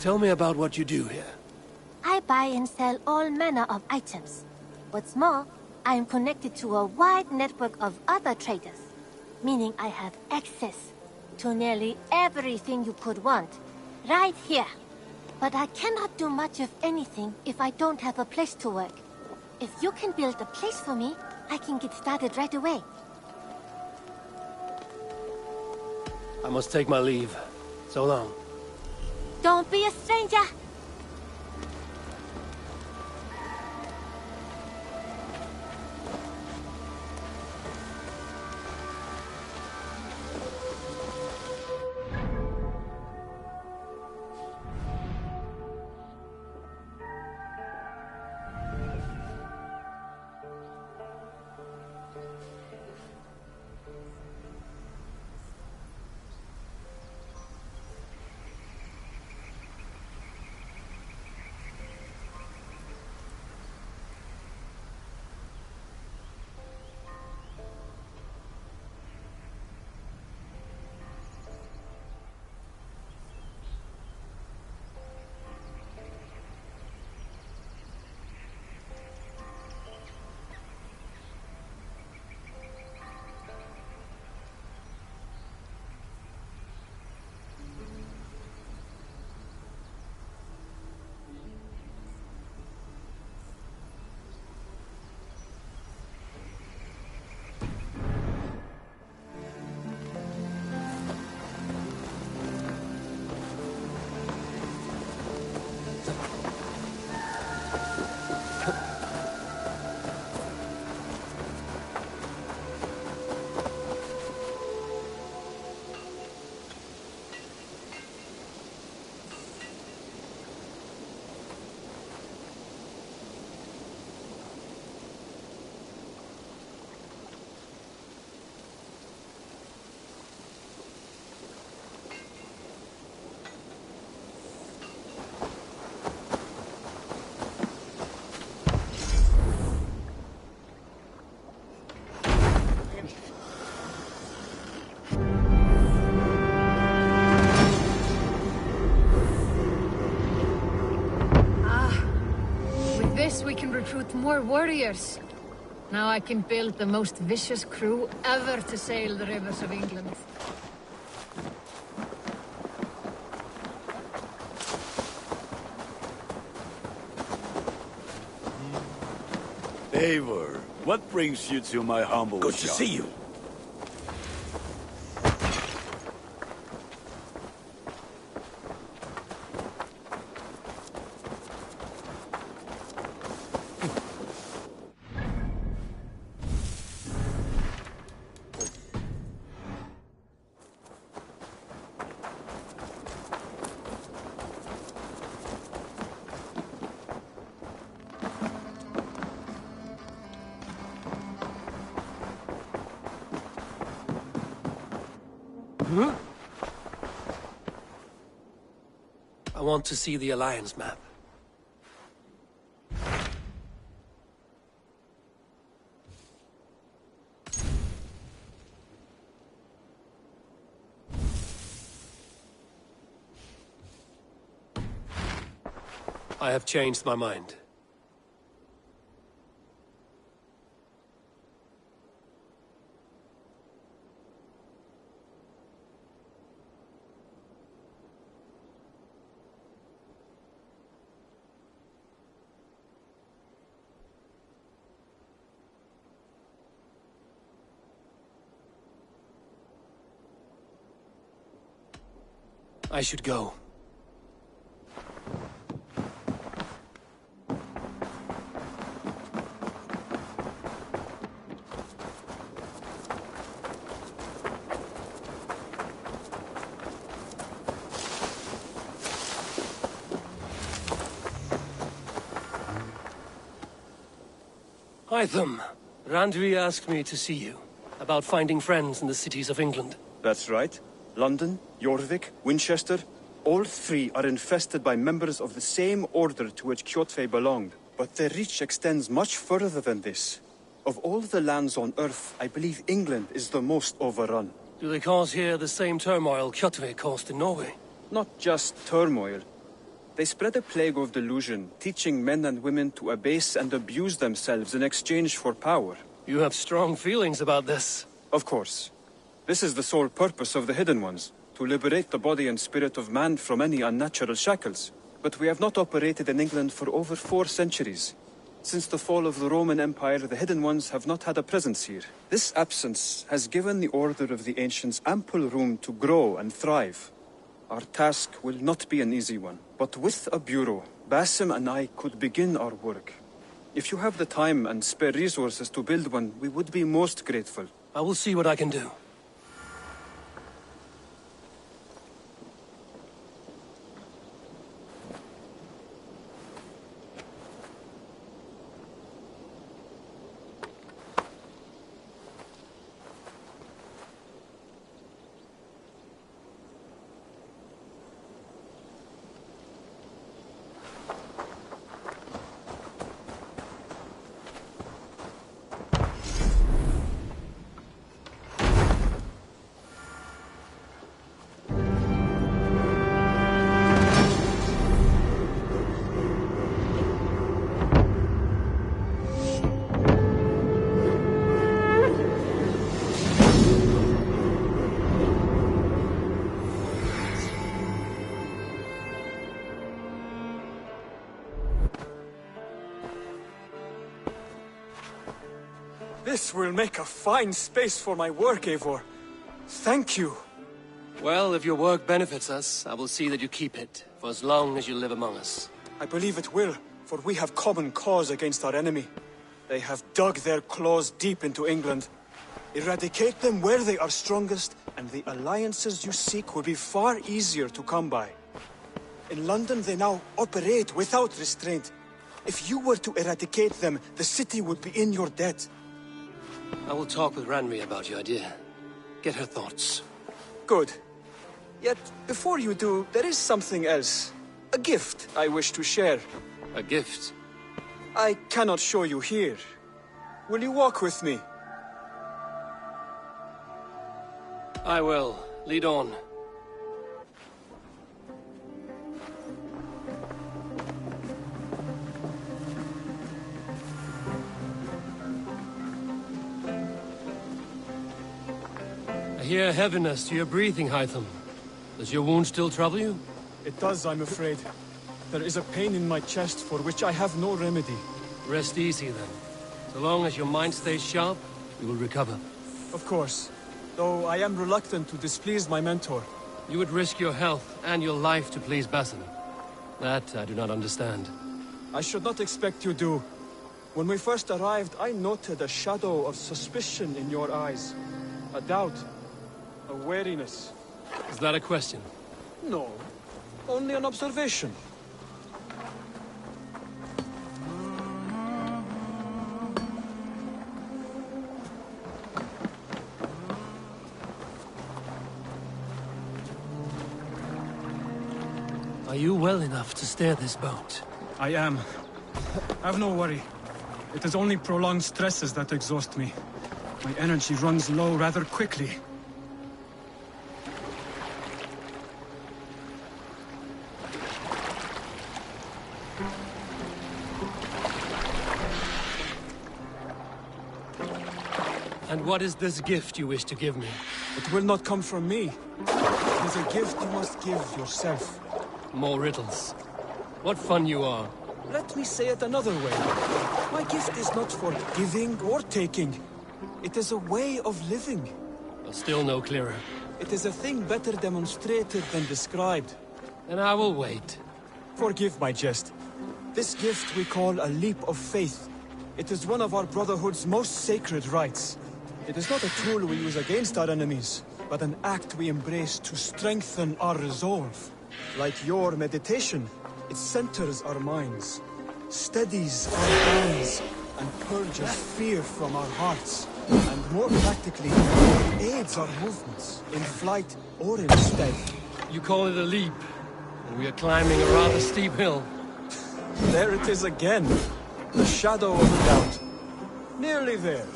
Tell me about what you do here. I buy and sell all manner of items. What's more, I am connected to a wide network of other traders, meaning I have access to nearly everything you could want, right here. But I cannot do much of anything if I don't have a place to work. If you can build a place for me, I can get started right away. I must take my leave. So long. Don't be a stranger! recruit more warriors. Now I can build the most vicious crew ever to sail the rivers of England. Eivor, what brings you to my humble Good shop? to see you. I want to see the Alliance map. I have changed my mind. I should go. Hytham, Randvi asked me to see you, about finding friends in the cities of England. That's right. London, Jorvik, Winchester, all three are infested by members of the same order to which Kjotve belonged. But their reach extends much further than this. Of all the lands on Earth, I believe England is the most overrun. Do they cause here the same turmoil Kjotve caused in Norway? Not just turmoil. They spread a plague of delusion, teaching men and women to abase and abuse themselves in exchange for power. You have strong feelings about this. Of course. This is the sole purpose of the Hidden Ones, to liberate the body and spirit of man from any unnatural shackles. But we have not operated in England for over 4 centuries. Since the fall of the Roman Empire, the Hidden Ones have not had a presence here. This absence has given the Order of the Ancients ample room to grow and thrive. Our task will not be an easy one, but with a bureau, Basim and I could begin our work. If you have the time and spare resources to build one, we would be most grateful. I will see what I can do. This will make a fine space for my work, Eivor. Thank you. Well, if your work benefits us, I will see that you keep it, for as long as you live among us. I believe it will, for we have common cause against our enemy. They have dug their claws deep into England. Eradicate them where they are strongest, and the alliances you seek will be far easier to come by. In London, they now operate without restraint. If you were to eradicate them, the city would be in your debt. I will talk with Ranvi about your idea. Get her thoughts. Good. Yet, before you do, there is something else. A gift I wish to share. A gift? I cannot show you here. Will you walk with me? I will. Lead on. hear heaviness to your breathing, Hytham. Does your wound still trouble you? It does, I'm afraid. There is a pain in my chest for which I have no remedy. Rest easy, then. So long as your mind stays sharp, you will recover. Of course. Though I am reluctant to displease my mentor. You would risk your health and your life to please Basim. That I do not understand. I should not expect you do. When we first arrived, I noted a shadow of suspicion in your eyes. A doubt. A wariness. Is that a question? No. Only an observation. Are you well enough to steer this boat? I am. Have no worry. It is only prolonged stresses that exhaust me. My energy runs low rather quickly. And what is this gift you wish to give me? It will not come from me. It is a gift you must give yourself. More riddles. What fun you are. Let me say it another way. My gift is not for giving or taking. It is a way of living. Still no clearer. It is a thing better demonstrated than described. Then I will wait. Forgive my jest. This gift we call a leap of faith. It is one of our Brotherhood's most sacred rites. It is not a tool we use against our enemies, but an act we embrace to strengthen our resolve. Like your meditation, it centers our minds, steadies our hands, and purges fear from our hearts. And more practically, it aids our movements, in flight or in stealth. You call it a leap, and we are climbing a rather steep hill. There it is again, the shadow of a doubt. Nearly there.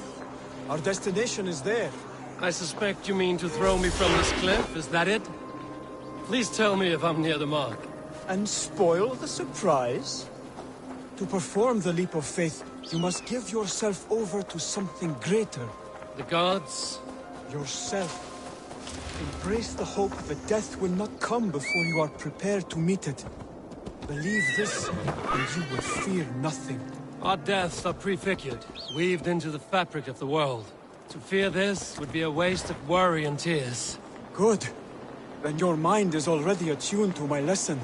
Our destination is there. I suspect you mean to throw me from this cliff, is that it? Please tell me if I'm near the mark. And spoil the surprise? To perform the leap of faith, you must give yourself over to something greater. The gods? Yourself. Embrace the hope that death will not come before you are prepared to meet it. Believe this, and you will fear nothing. Our deaths are prefigured, weaved into the fabric of the world. To fear this would be a waste of worry and tears. Good. Then your mind is already attuned to my lesson.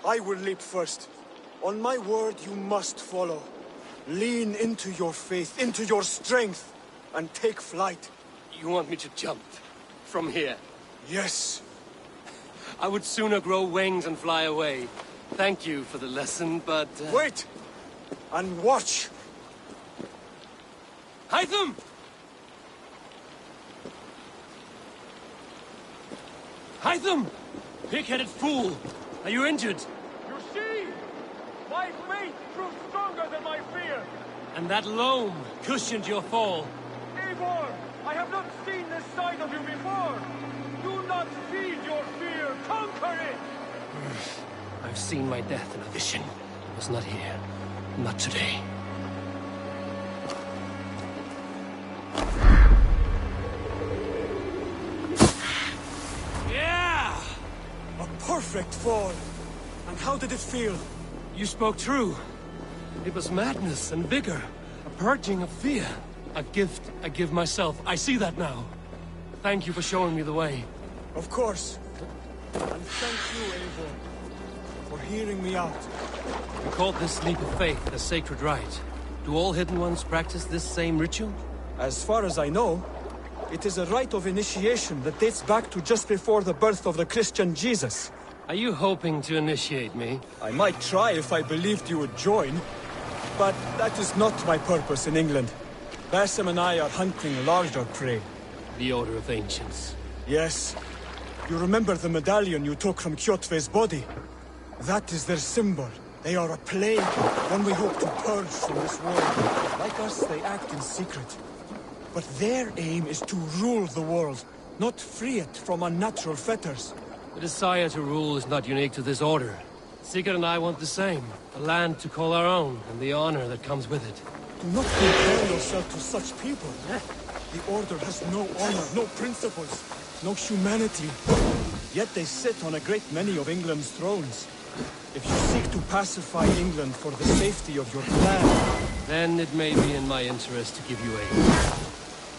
I will leap first. On my word, you must follow. Lean into your faith, into your strength, and take flight. You want me to jump? From here? Yes. I would sooner grow wings and fly away. Thank you for the lesson, but... Wait! And watch! Hytham! Hytham! Pig-headed fool! Are you injured? You see? My faith proved stronger than my fear! And that loam cushioned your fall. Eivor! I have not seen this side of you before! Do not feed your fear! Conquer it! I've seen my death in a vision. It was not here. Not today. Yeah! A perfect fall! And how did it feel? You spoke true. It was madness and vigor. A purging of fear. A gift I give myself. I see that now. Thank you for showing me the way. Of course. And thank you, Eivor, for hearing me out. We call this leap of faith a sacred rite. Do all Hidden Ones practice this same ritual? As far as I know, it is a rite of initiation that dates back to just before the birth of the Christian Jesus. Are you hoping to initiate me? I might try if I believed you would join. But that is not my purpose in England. Basim and I are hunting larger prey. The Order of Ancients. Yes. You remember the medallion you took from Kjotve's body? That is their symbol. They are a plague, one we hope to purge from this world. Like us, they act in secret. But their aim is to rule the world, not free it from unnatural fetters. The desire to rule is not unique to this order. Sigurd and I want the same. A land to call our own, and the honor that comes with it. Do not compare yourself to such people. The Order has no honor, no principles, no humanity. Yet they sit on a great many of England's thrones. If you seek to pacify England for the safety of your clan... Then it may be in my interest to give you aid.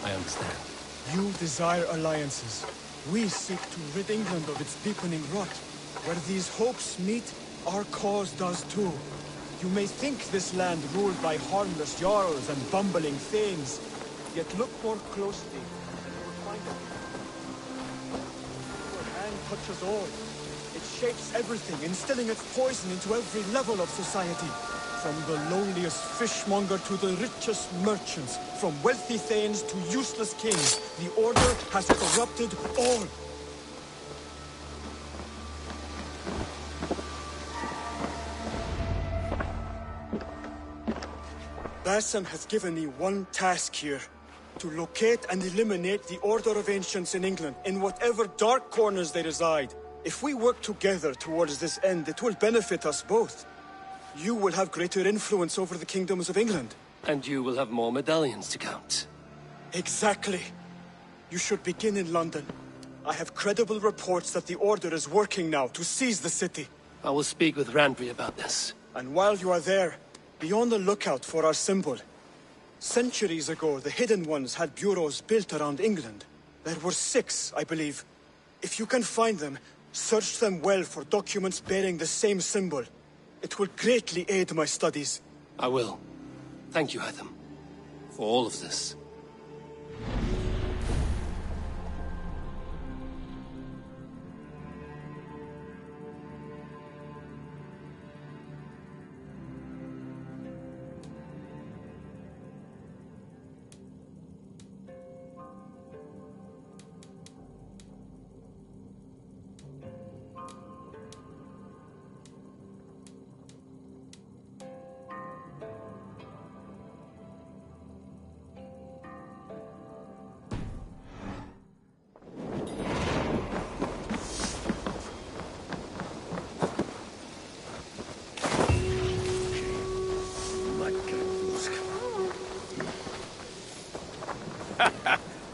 I understand. You desire alliances. We seek to rid England of its deepening rot. Where these hopes meet, our cause does too. You may think this land ruled by harmless jarls and bumbling thanes. Yet look more closely, and you will find that your hand touches all. It shapes everything, instilling its poison into every level of society. From the lowliest fishmonger to the richest merchants, from wealthy thanes to useless kings, the Order has corrupted all. Basim has given me one task here. To locate and eliminate the Order of Ancients in England, in whatever dark corners they reside. If we work together towards this end, it will benefit us both. You will have greater influence over the kingdoms of England. And you will have more medallions to count. Exactly. You should begin in London. I have credible reports that the Order is working now to seize the city. I will speak with Randvi about this. And while you are there, be on the lookout for our symbol. Centuries ago, the Hidden Ones had bureaus built around England. There were 6, I believe. If you can find them, search them well for documents bearing the same symbol. It will greatly aid my studies. I will. Thank you, Hytham, for all of this.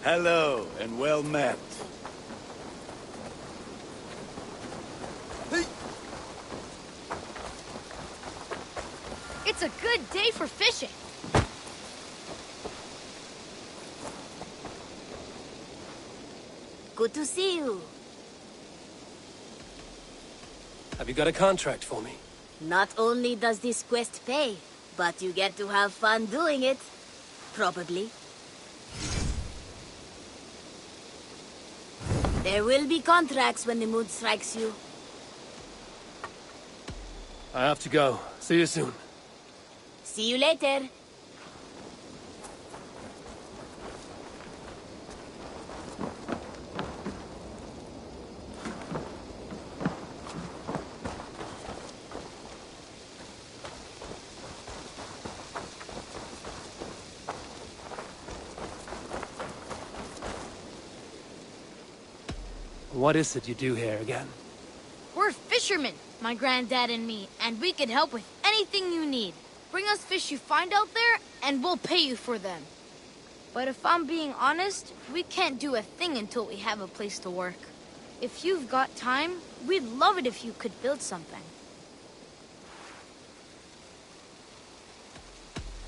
Hello, and well met. It's a good day for fishing. Good to see you. Have you got a contract for me? Not only does this quest pay, but you get to have fun doing it. Probably. There will be contracts when the mood strikes you. I have to go. See you soon. See you later. What is it you do here again? We're fishermen, my granddad and me, and we can help with anything you need. Bring us fish you find out there, and we'll pay you for them. But if I'm being honest, we can't do a thing until we have a place to work. If you've got time, we'd love it if you could build something.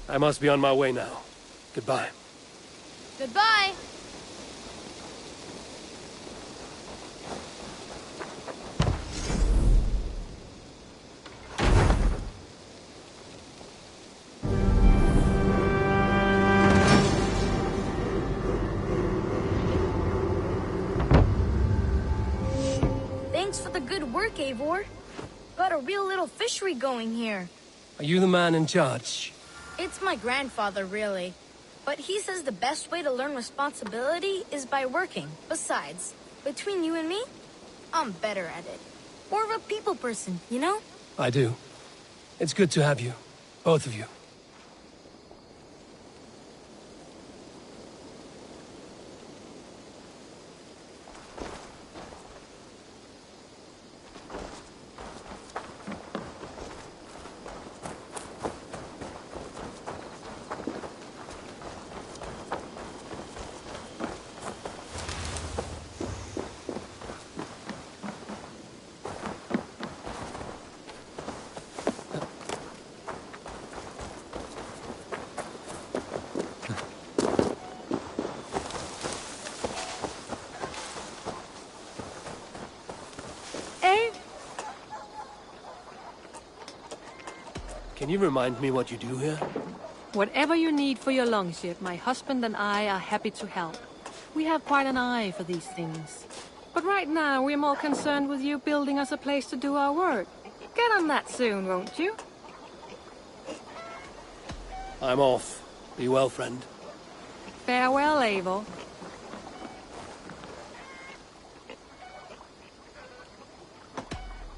I must be on my way now. Goodbye. Goodbye! Thanks for the good work, Eivor. Got a real little fishery going here. Are you the man in charge? It's my grandfather, really. But he says the best way to learn responsibility is by working. Besides, between you and me, I'm better at it. More of a people person, you know? I do. It's good to have you. Both of you. Can you remind me what you do here? Whatever you need for your longship, my husband and I are happy to help. We have quite an eye for these things. But right now, we're more concerned with you building us a place to do our work. Get on that soon, won't you? I'm off. Be well, friend. Farewell, Eivor.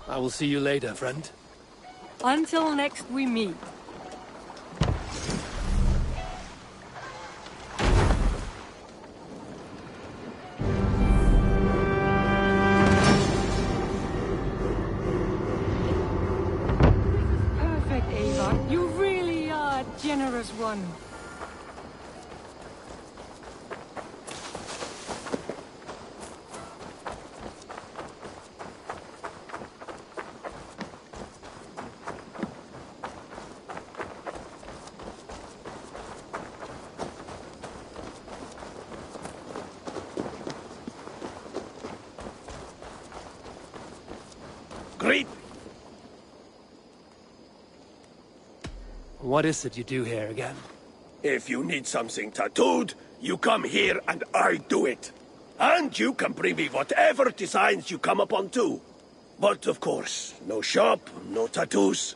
I will see you later, friend. Until next we meet. Perfect, Eivor. You really are a generous one. Great. What is it you do here again? If you need something tattooed, you come here and I do it. And you can bring me whatever designs you come upon too. But of course, no shop, no tattoos.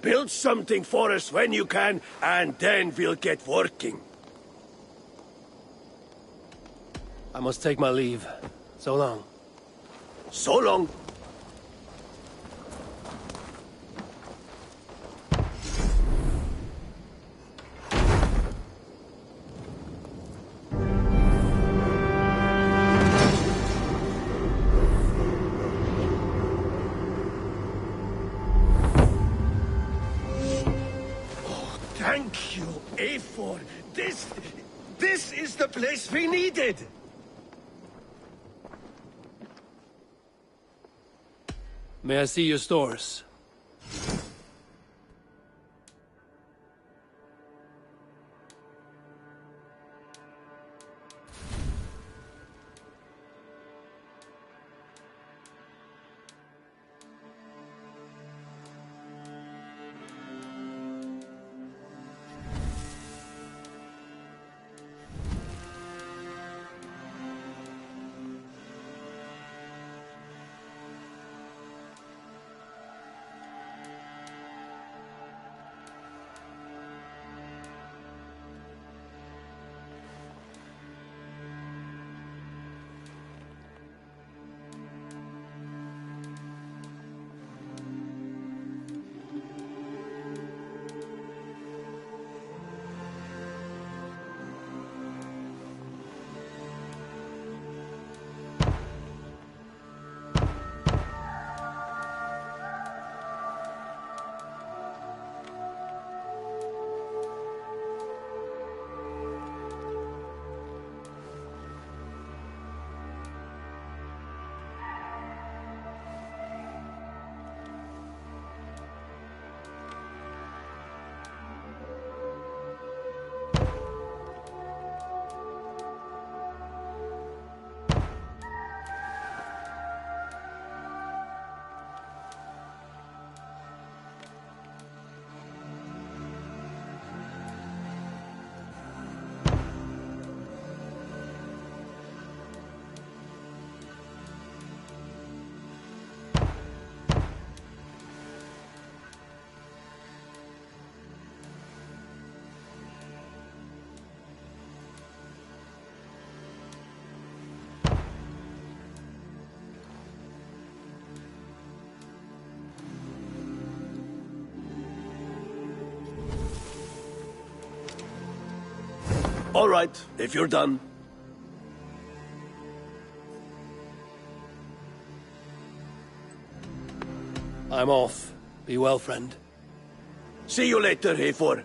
Build something for us when you can, and then we'll get working. I must take my leave. So long. So long. Thank you, Eivor. This is the place we needed. May I see your stores? All right, if you're done. I'm off. Be well, friend. See you later, Hayfor.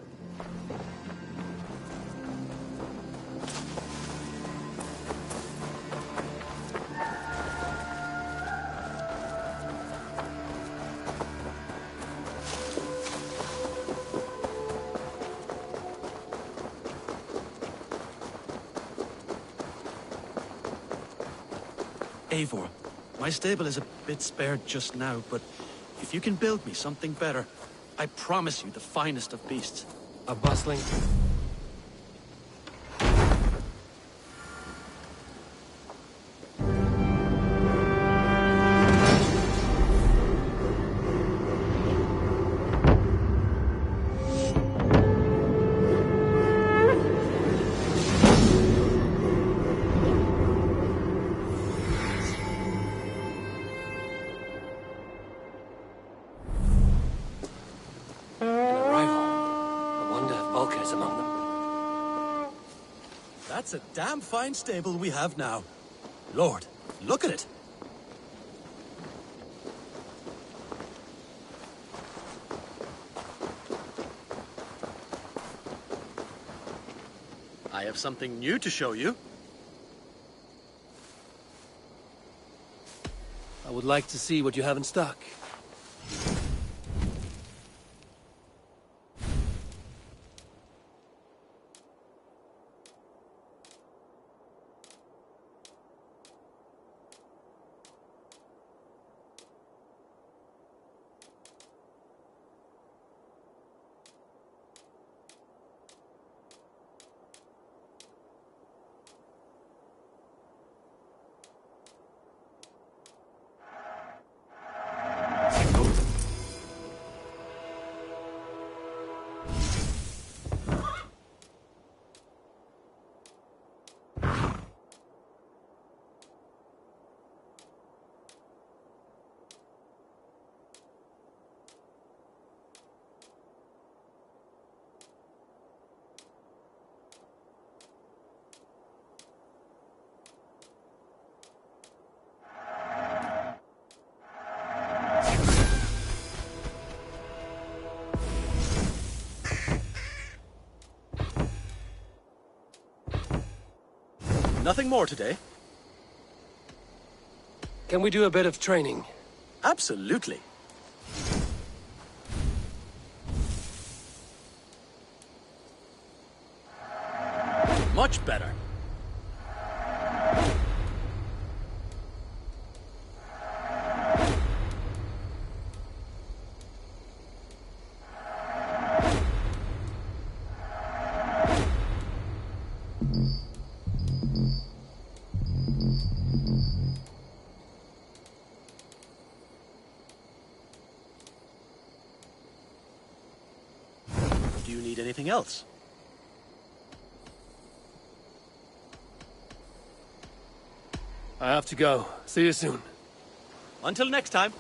Eivor, my stable is a bit spared just now, but if you can build me something better, I promise you the finest of beasts. A bustling... That's a damn fine stable we have now. Lord, look at it. I have something new to show you. I would like to see what you have in stock. Nothing more today? Can we do a bit of training? Absolutely. Much better. Do you need anything else? I have to go. See you soon. Until next time.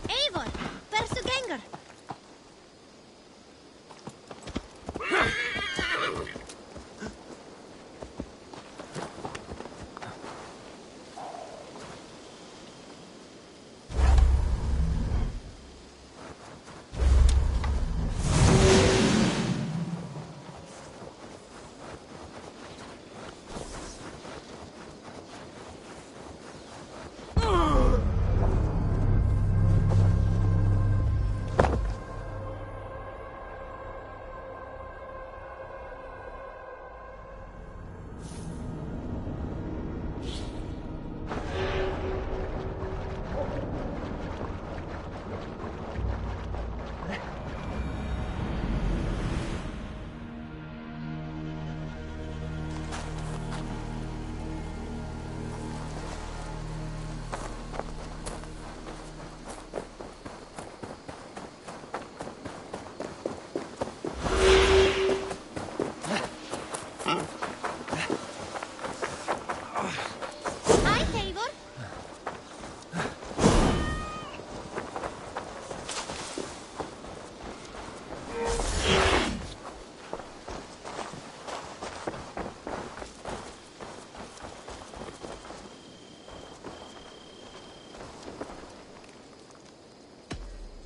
Eivor, persu gengur.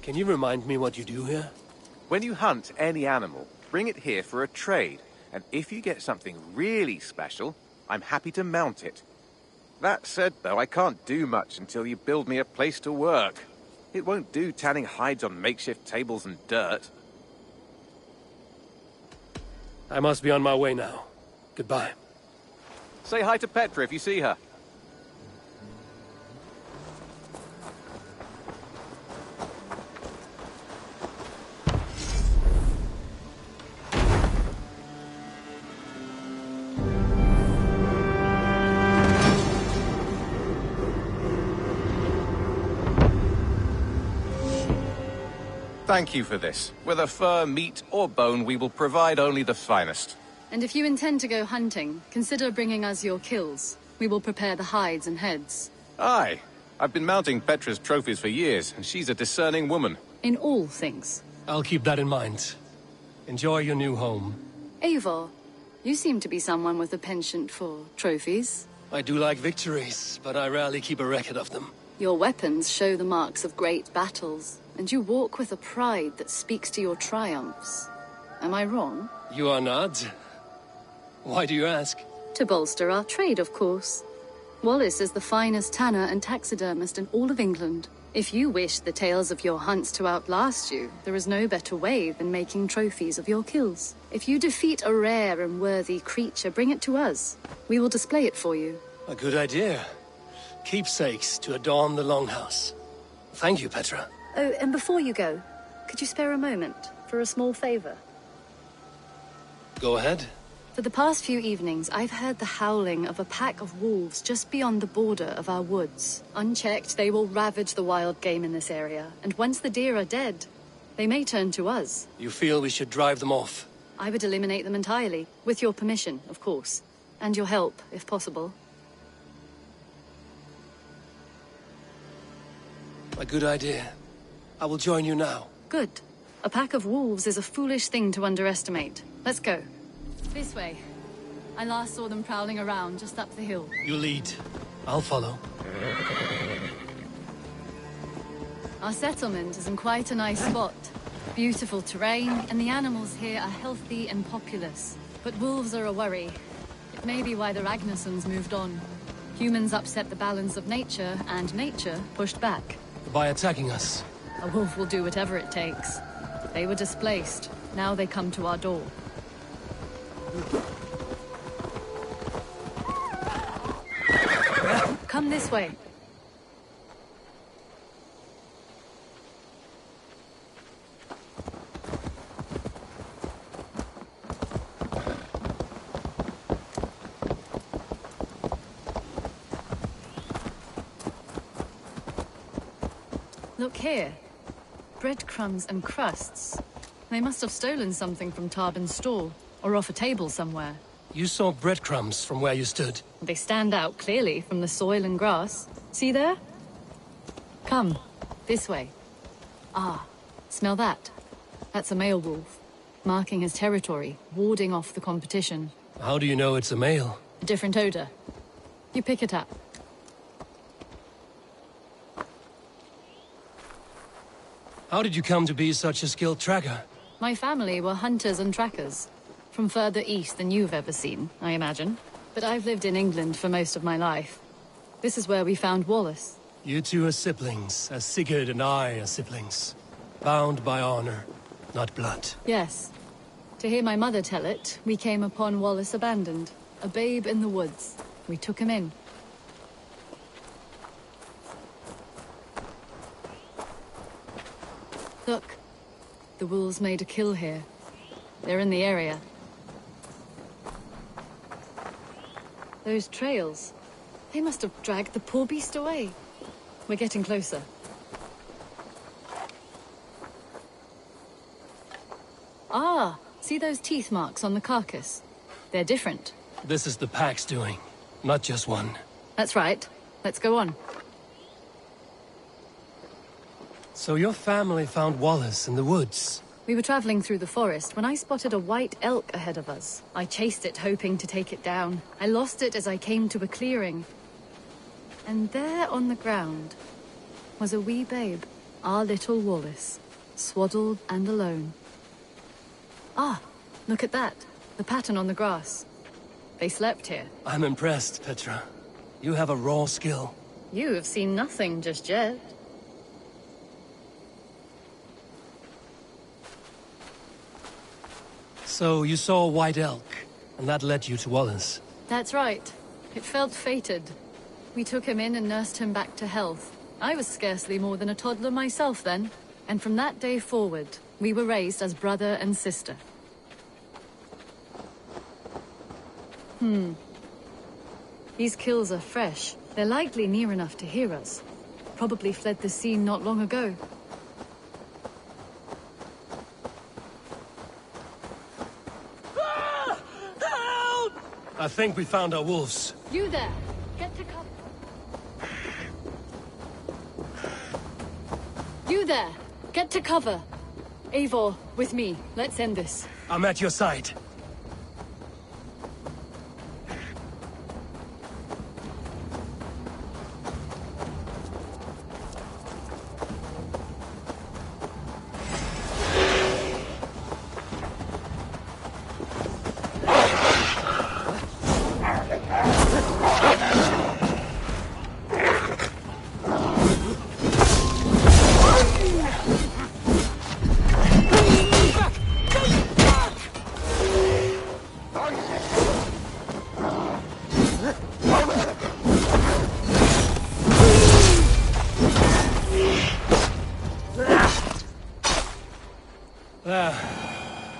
Can you remind me what you do here? When you hunt any animal, bring it here for a trade, and if you get something really special, I'm happy to mount it. That said, though, I can't do much until you build me a place to work. It won't do tanning hides on makeshift tables and dirt. I must be on my way now. Goodbye. Say hi to Petra if you see her. Thank you for this. Whether fur, meat, or bone, we will provide only the finest. And if you intend to go hunting, consider bringing us your kills. We will prepare the hides and heads. Aye. I've been mounting Petra's trophies for years, and she's a discerning woman. In all things. I'll keep that in mind. Enjoy your new home. Eivor, you seem to be someone with a penchant for trophies. I do like victories, but I rarely keep a record of them. Your weapons show the marks of great battles, and you walk with a pride that speaks to your triumphs. Am I wrong? You are not. Why do you ask? To bolster our trade, of course. Wallace is the finest tanner and taxidermist in all of England. If you wish the tales of your hunts to outlast you, there is no better way than making trophies of your kills. If you defeat a rare and worthy creature, bring it to us. We will display it for you. A good idea. Keepsakes to adorn the longhouse. Thank you, Petra. Oh, and before you go, could you spare a moment for a small favor? Go ahead. For the past few evenings, I've heard the howling of a pack of wolves just beyond the border of our woods. Unchecked, they will ravage the wild game in this area, and once the deer are dead, they may turn to us. You feel we should drive them off? I would eliminate them entirely, with your permission, of course, and your help, if possible. A good idea. I will join you now. Good. A pack of wolves is a foolish thing to underestimate. Let's go. This way. I last saw them prowling around just up the hill. You lead. I'll follow. Our settlement is in quite a nice spot. Beautiful terrain, and the animals here are healthy and populous. But wolves are a worry. It may be why the Ragnarsons moved on. Humans upset the balance of nature, and nature pushed back. By attacking us. A wolf will do whatever it takes. They were displaced. Now they come to our door. Come this way. Look here. Breadcrumbs and crusts. They must have stolen something from Tarbin's stall, or off a table somewhere. You saw breadcrumbs from where you stood. They stand out clearly from the soil and grass. See there? Come, this way. Ah, smell that? That's a male wolf, marking his territory, warding off the competition. How do you know it's a male? A different odor. You pick it up. How did you come to be such a skilled tracker? My family were hunters and trackers. From further east than you've ever seen, I imagine. But I've lived in England for most of my life. This is where we found Wallace. You two are siblings, as Sigurd and I are siblings. Bound by honor, not blood. Yes. To hear my mother tell it, we came upon Wallace abandoned. A babe in the woods. We took him in. Look. The wolves made a kill here. They're in the area. Those trails. They must have dragged the poor beast away. We're getting closer. Ah, see those teeth marks on the carcass? They're different. This is the pack's doing, not just one. That's right. Let's go on. So your family found Wallace in the woods? We were traveling through the forest when I spotted a white elk ahead of us. I chased it, hoping to take it down. I lost it as I came to a clearing. And there on the ground was a wee babe. Our little Wallace, swaddled and alone. Ah, look at that. The pattern on the grass. They slept here. I'm impressed, Petra. You have a raw skill. You have seen nothing just yet. So you saw a white elk, and that led you to Wallace. That's right. It felt fated. We took him in and nursed him back to health. I was scarcely more than a toddler myself then. And from that day forward, we were raised as brother and sister. These kills are fresh. They're likely near enough to hear us. Probably fled the scene not long ago. Help! I think we found our wolves. You there! Get to cover! You there! Get to cover! Eivor, with me. Let's end this. I'm at your side.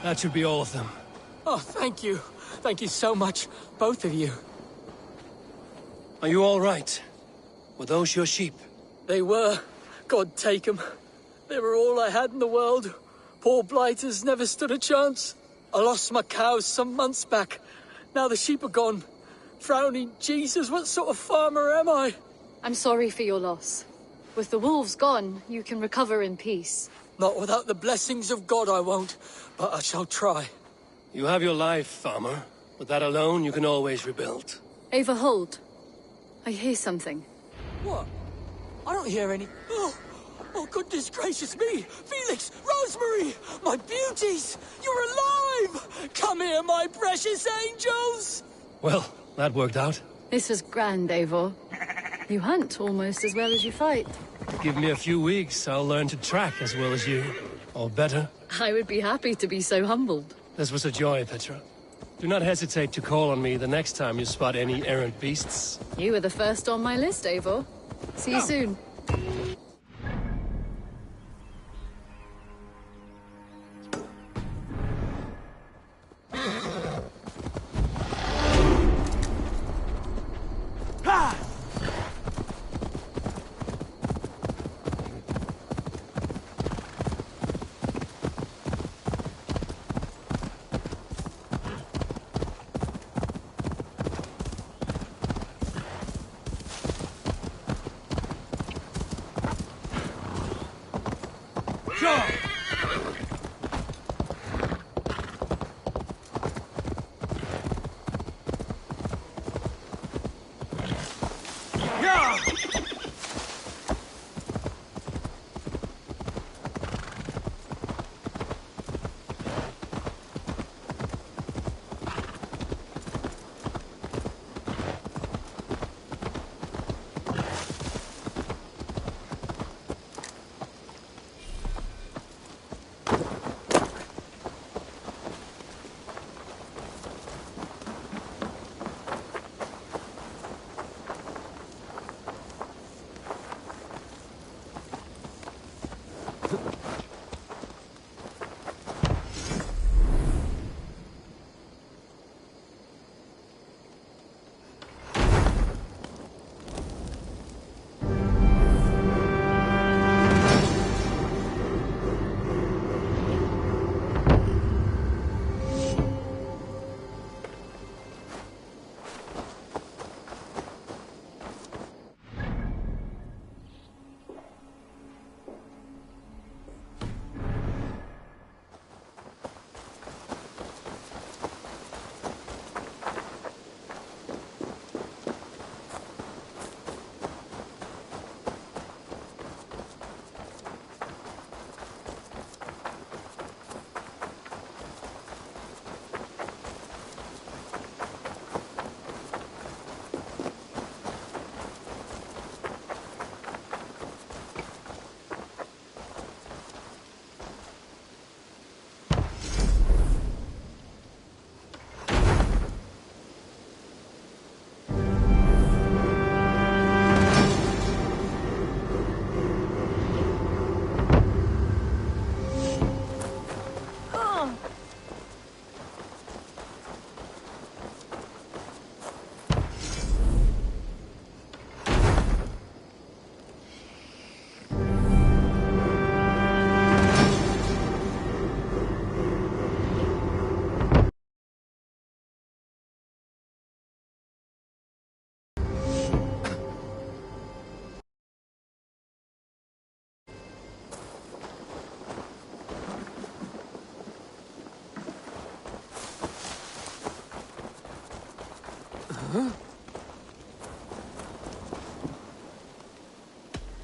That should be all of them. Oh, thank you. Thank you so much, both of you. Are you all right? Were those your sheep? They were. God take them. They were all I had in the world. Poor blighters never stood a chance. I lost my cows some months back. Now the sheep are gone. Frowning Jesus, what sort of farmer am I? I'm sorry for your loss. With the wolves gone, you can recover in peace. Not without the blessings of God I won't, but I shall try. You have your life, farmer. With that alone, you can always rebuild. Ava, hold. I hear something. What? I don't hear any... Oh, goodness gracious me! Felix! Rosemary! My beauties! You're alive! Come here, my precious angels! Well, that worked out. This was grand, Eivor. You hunt almost as well as you fight. Give me a few weeks, I'll learn to track as well as you. Or better. I would be happy to be so humbled. This was a joy, Petra. Do not hesitate to call on me the next time you spot any errant beasts. You were the first on my list, Eivor. See you soon.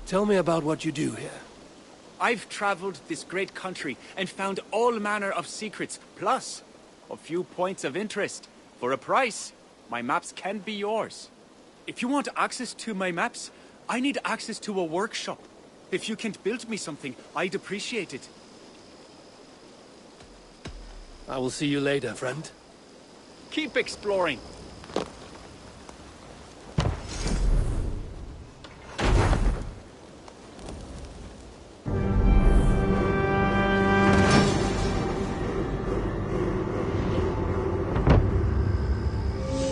Tell me about what you do here. I've traveled this great country and found all manner of secrets, plus a few points of interest. For a price, my maps can be yours. If you want access to my maps, I need access to a workshop. If you can build me something, I'd appreciate it. I will see you later, friend. Keep exploring.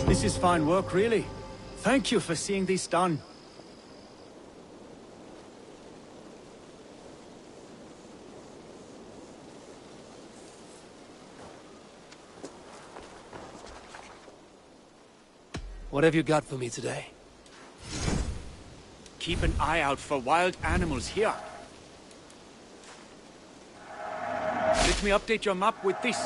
This is fine work, really. Thank you for seeing this done. What have you got for me today? Keep an eye out for wild animals here. Let me update your map with this.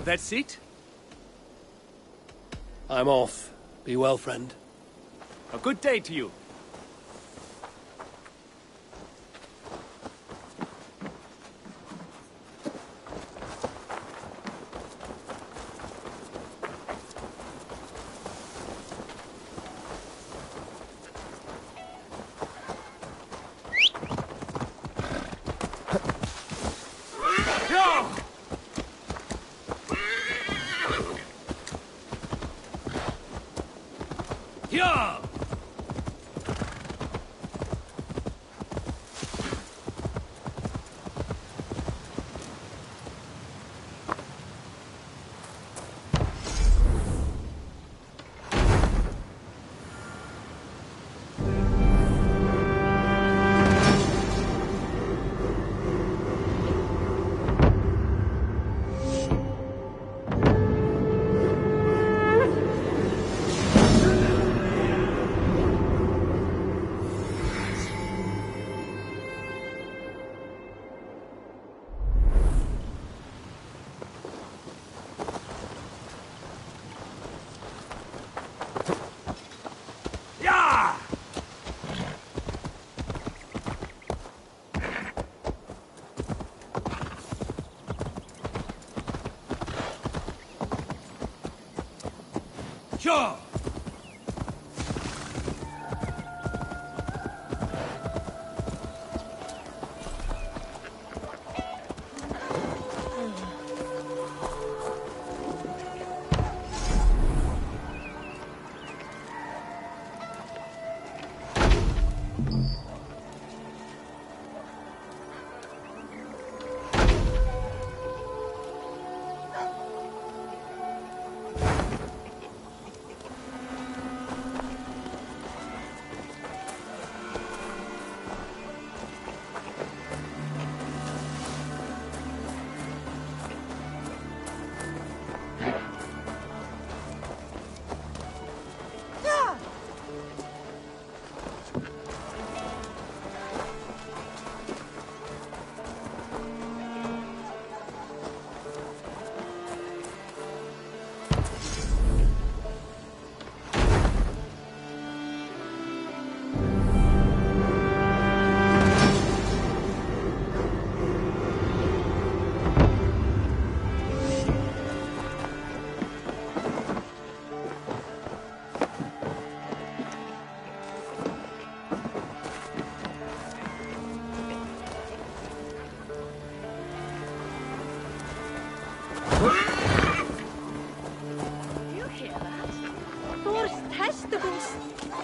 That's it? I'm off. Be well, friend. A good day to you. Sure.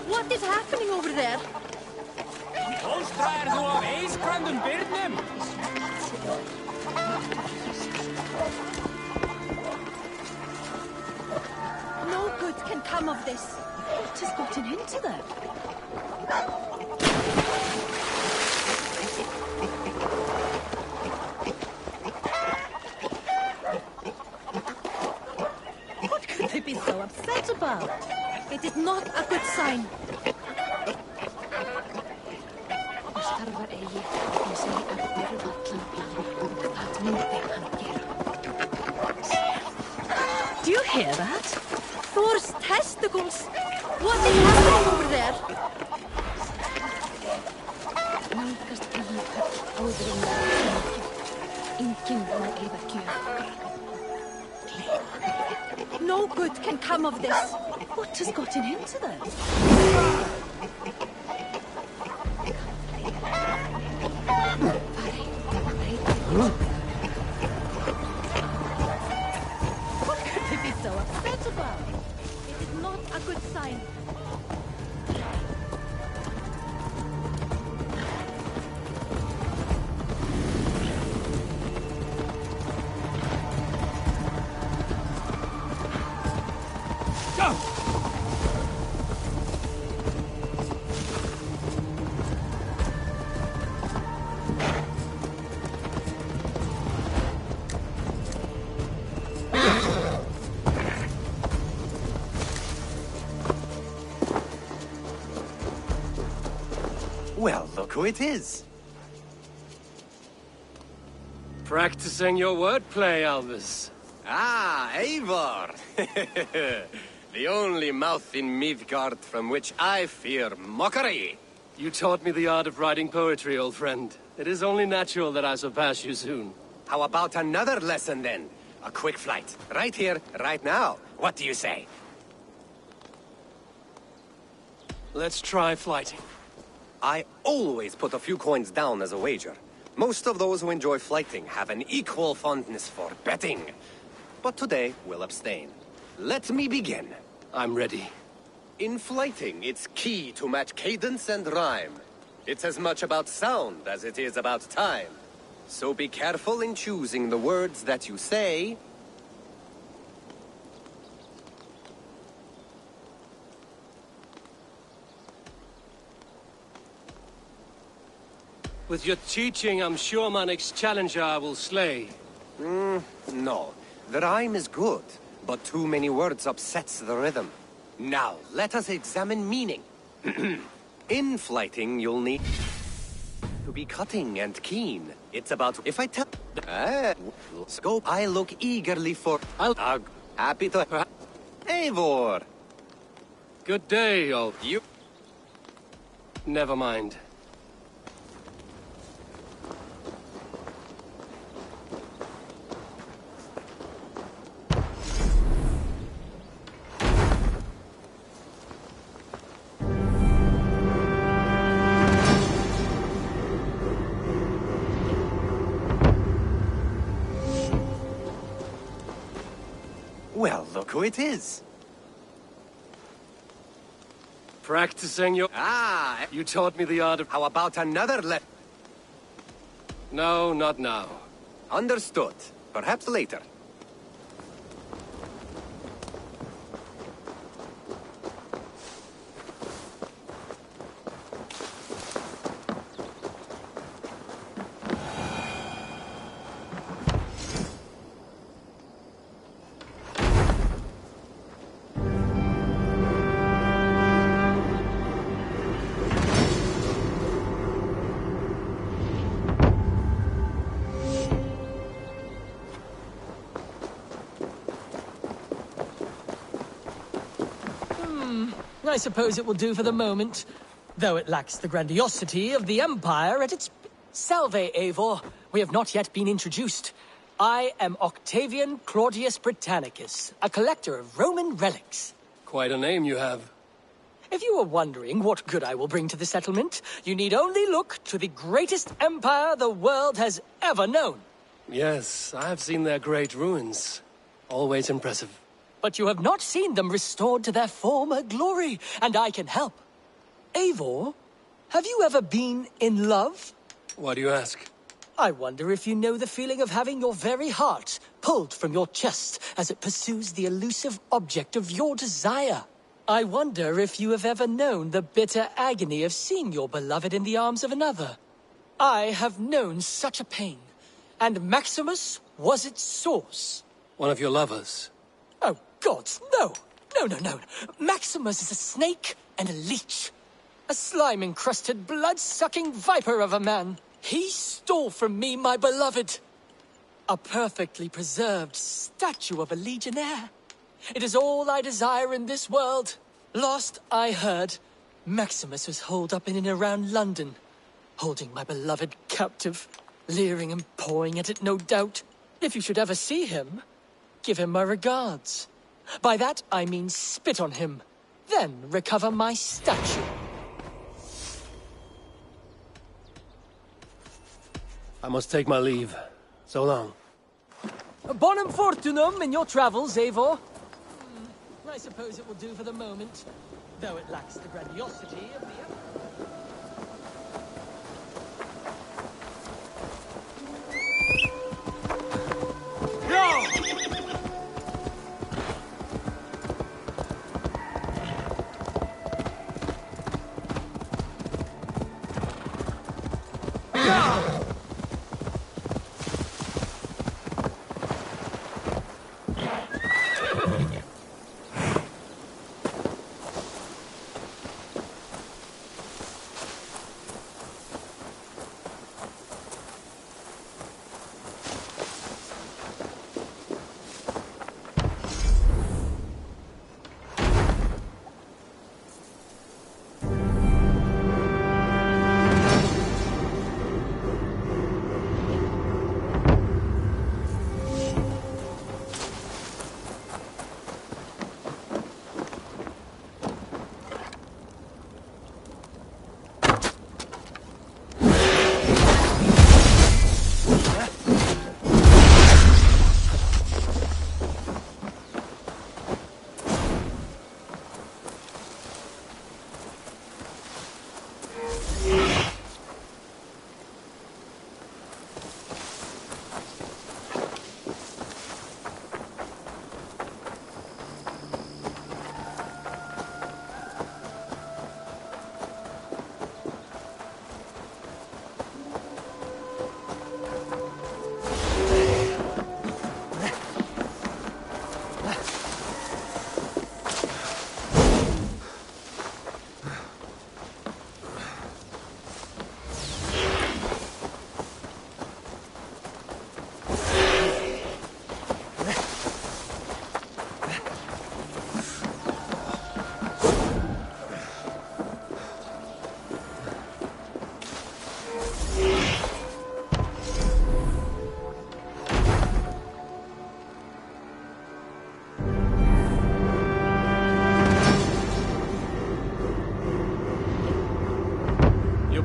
What is happening over there? No good can come of this. What has gotten into them? be so upset about? It is not a good sign. Do you hear that? Thor's testicles! What is happening over there? No good can come of this. What has gotten into them? What could they be so upset about? It is not a good sign. Well, look who it is. Practicing your wordplay, Albus. Ah, Eivor! The only mouth in Midgard from which I fear mockery. You taught me the art of writing poetry, old friend. It is only natural that I surpass you soon. How about another lesson, then? A quick flight. Right here, right now. What do you say? Let's try flighting. I always put a few coins down as a wager. Most of those who enjoy flighting have an equal fondness for betting. But today, we'll abstain. Let me begin. I'm ready. In flighting, it's key to match cadence and rhyme. It's as much about sound as it is about time. So be careful in choosing the words that you say. With your teaching, I'm sure my next challenger I will slay. No. The rhyme is good, but too many words upsets the rhythm. Now, let us examine meaning. In flighting, you'll need to be cutting and keen. It's about if I tell... scope. I look eagerly for... happy to... Eivor! Good day, old... You... Never mind. Well, look who it is. Practicing your... Ah! You taught me the art of... How about another No, not now. Understood. Perhaps later. I suppose it will do for the moment, though it lacks the grandiosity of the Empire at its... Salve, Eivor. We have not yet been introduced. I am Octavian Claudius Britannicus, a collector of Roman relics. Quite a name you have. If you are wondering what good I will bring to the settlement, you need only look to the greatest empire the world has ever known. Yes, I have seen their great ruins. Always impressive. But you have not seen them restored to their former glory, and I can help. Eivor, have you ever been in love? Why do you ask? I wonder if you know the feeling of having your very heart pulled from your chest as it pursues the elusive object of your desire. I wonder if you have ever known the bitter agony of seeing your beloved in the arms of another. I have known such a pain, and Maximus was its source. One of your lovers? Oh, gods, no! No. Maximus is a snake and a leech. A slime-encrusted, blood-sucking viper of a man. He stole from me my beloved. A perfectly preserved statue of a legionnaire. It is all I desire in this world. Last I heard, Maximus was holed up in and around London, holding my beloved captive, leering and pawing at it, no doubt. If you should ever see him, give him my regards. By that, I mean spit on him, then recover my statue. I must take my leave. So long. Bonum fortunum in your travels, Eivor. I suppose it will do for the moment, though it lacks the grandiosity of the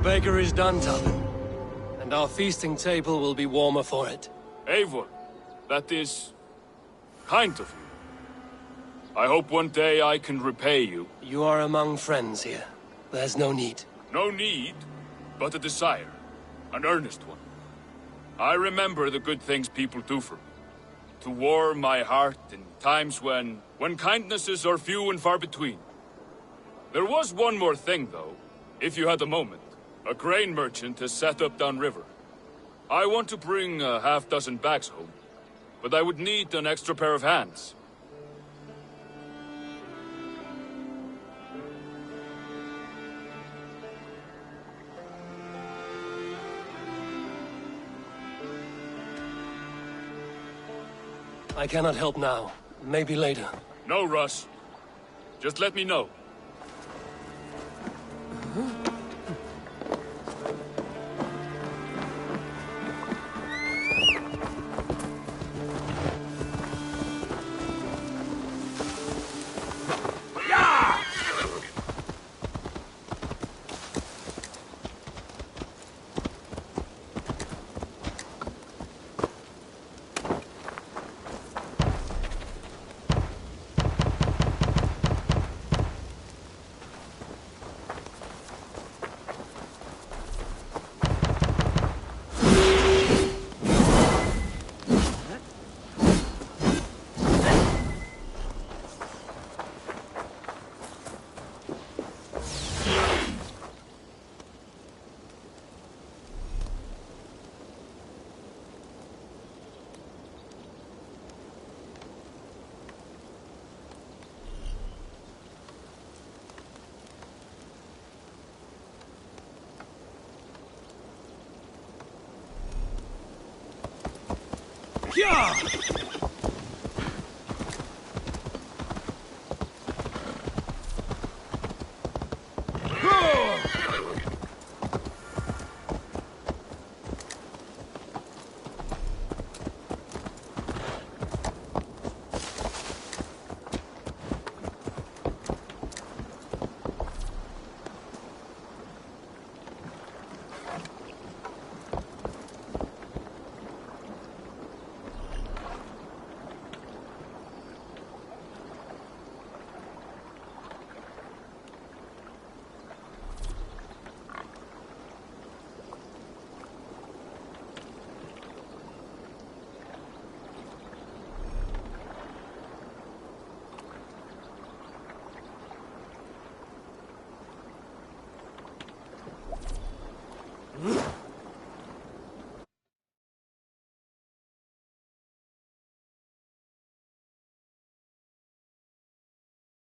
Baker is done, Tubman, and our feasting table will be warmer for it. Eivor, that is kind of you. I hope one day I can repay you. You are among friends here. There's no need. No need, but a desire. An earnest one. I remember the good things people do for me. To warm my heart in times when kindnesses are few and far between. There was one more thing, though, if you had a moment. A grain merchant has set up downriver. I want to bring a half-dozen bags home, but I would need an extra pair of hands. I cannot help now. Maybe later. No rush. Just let me know. Huh?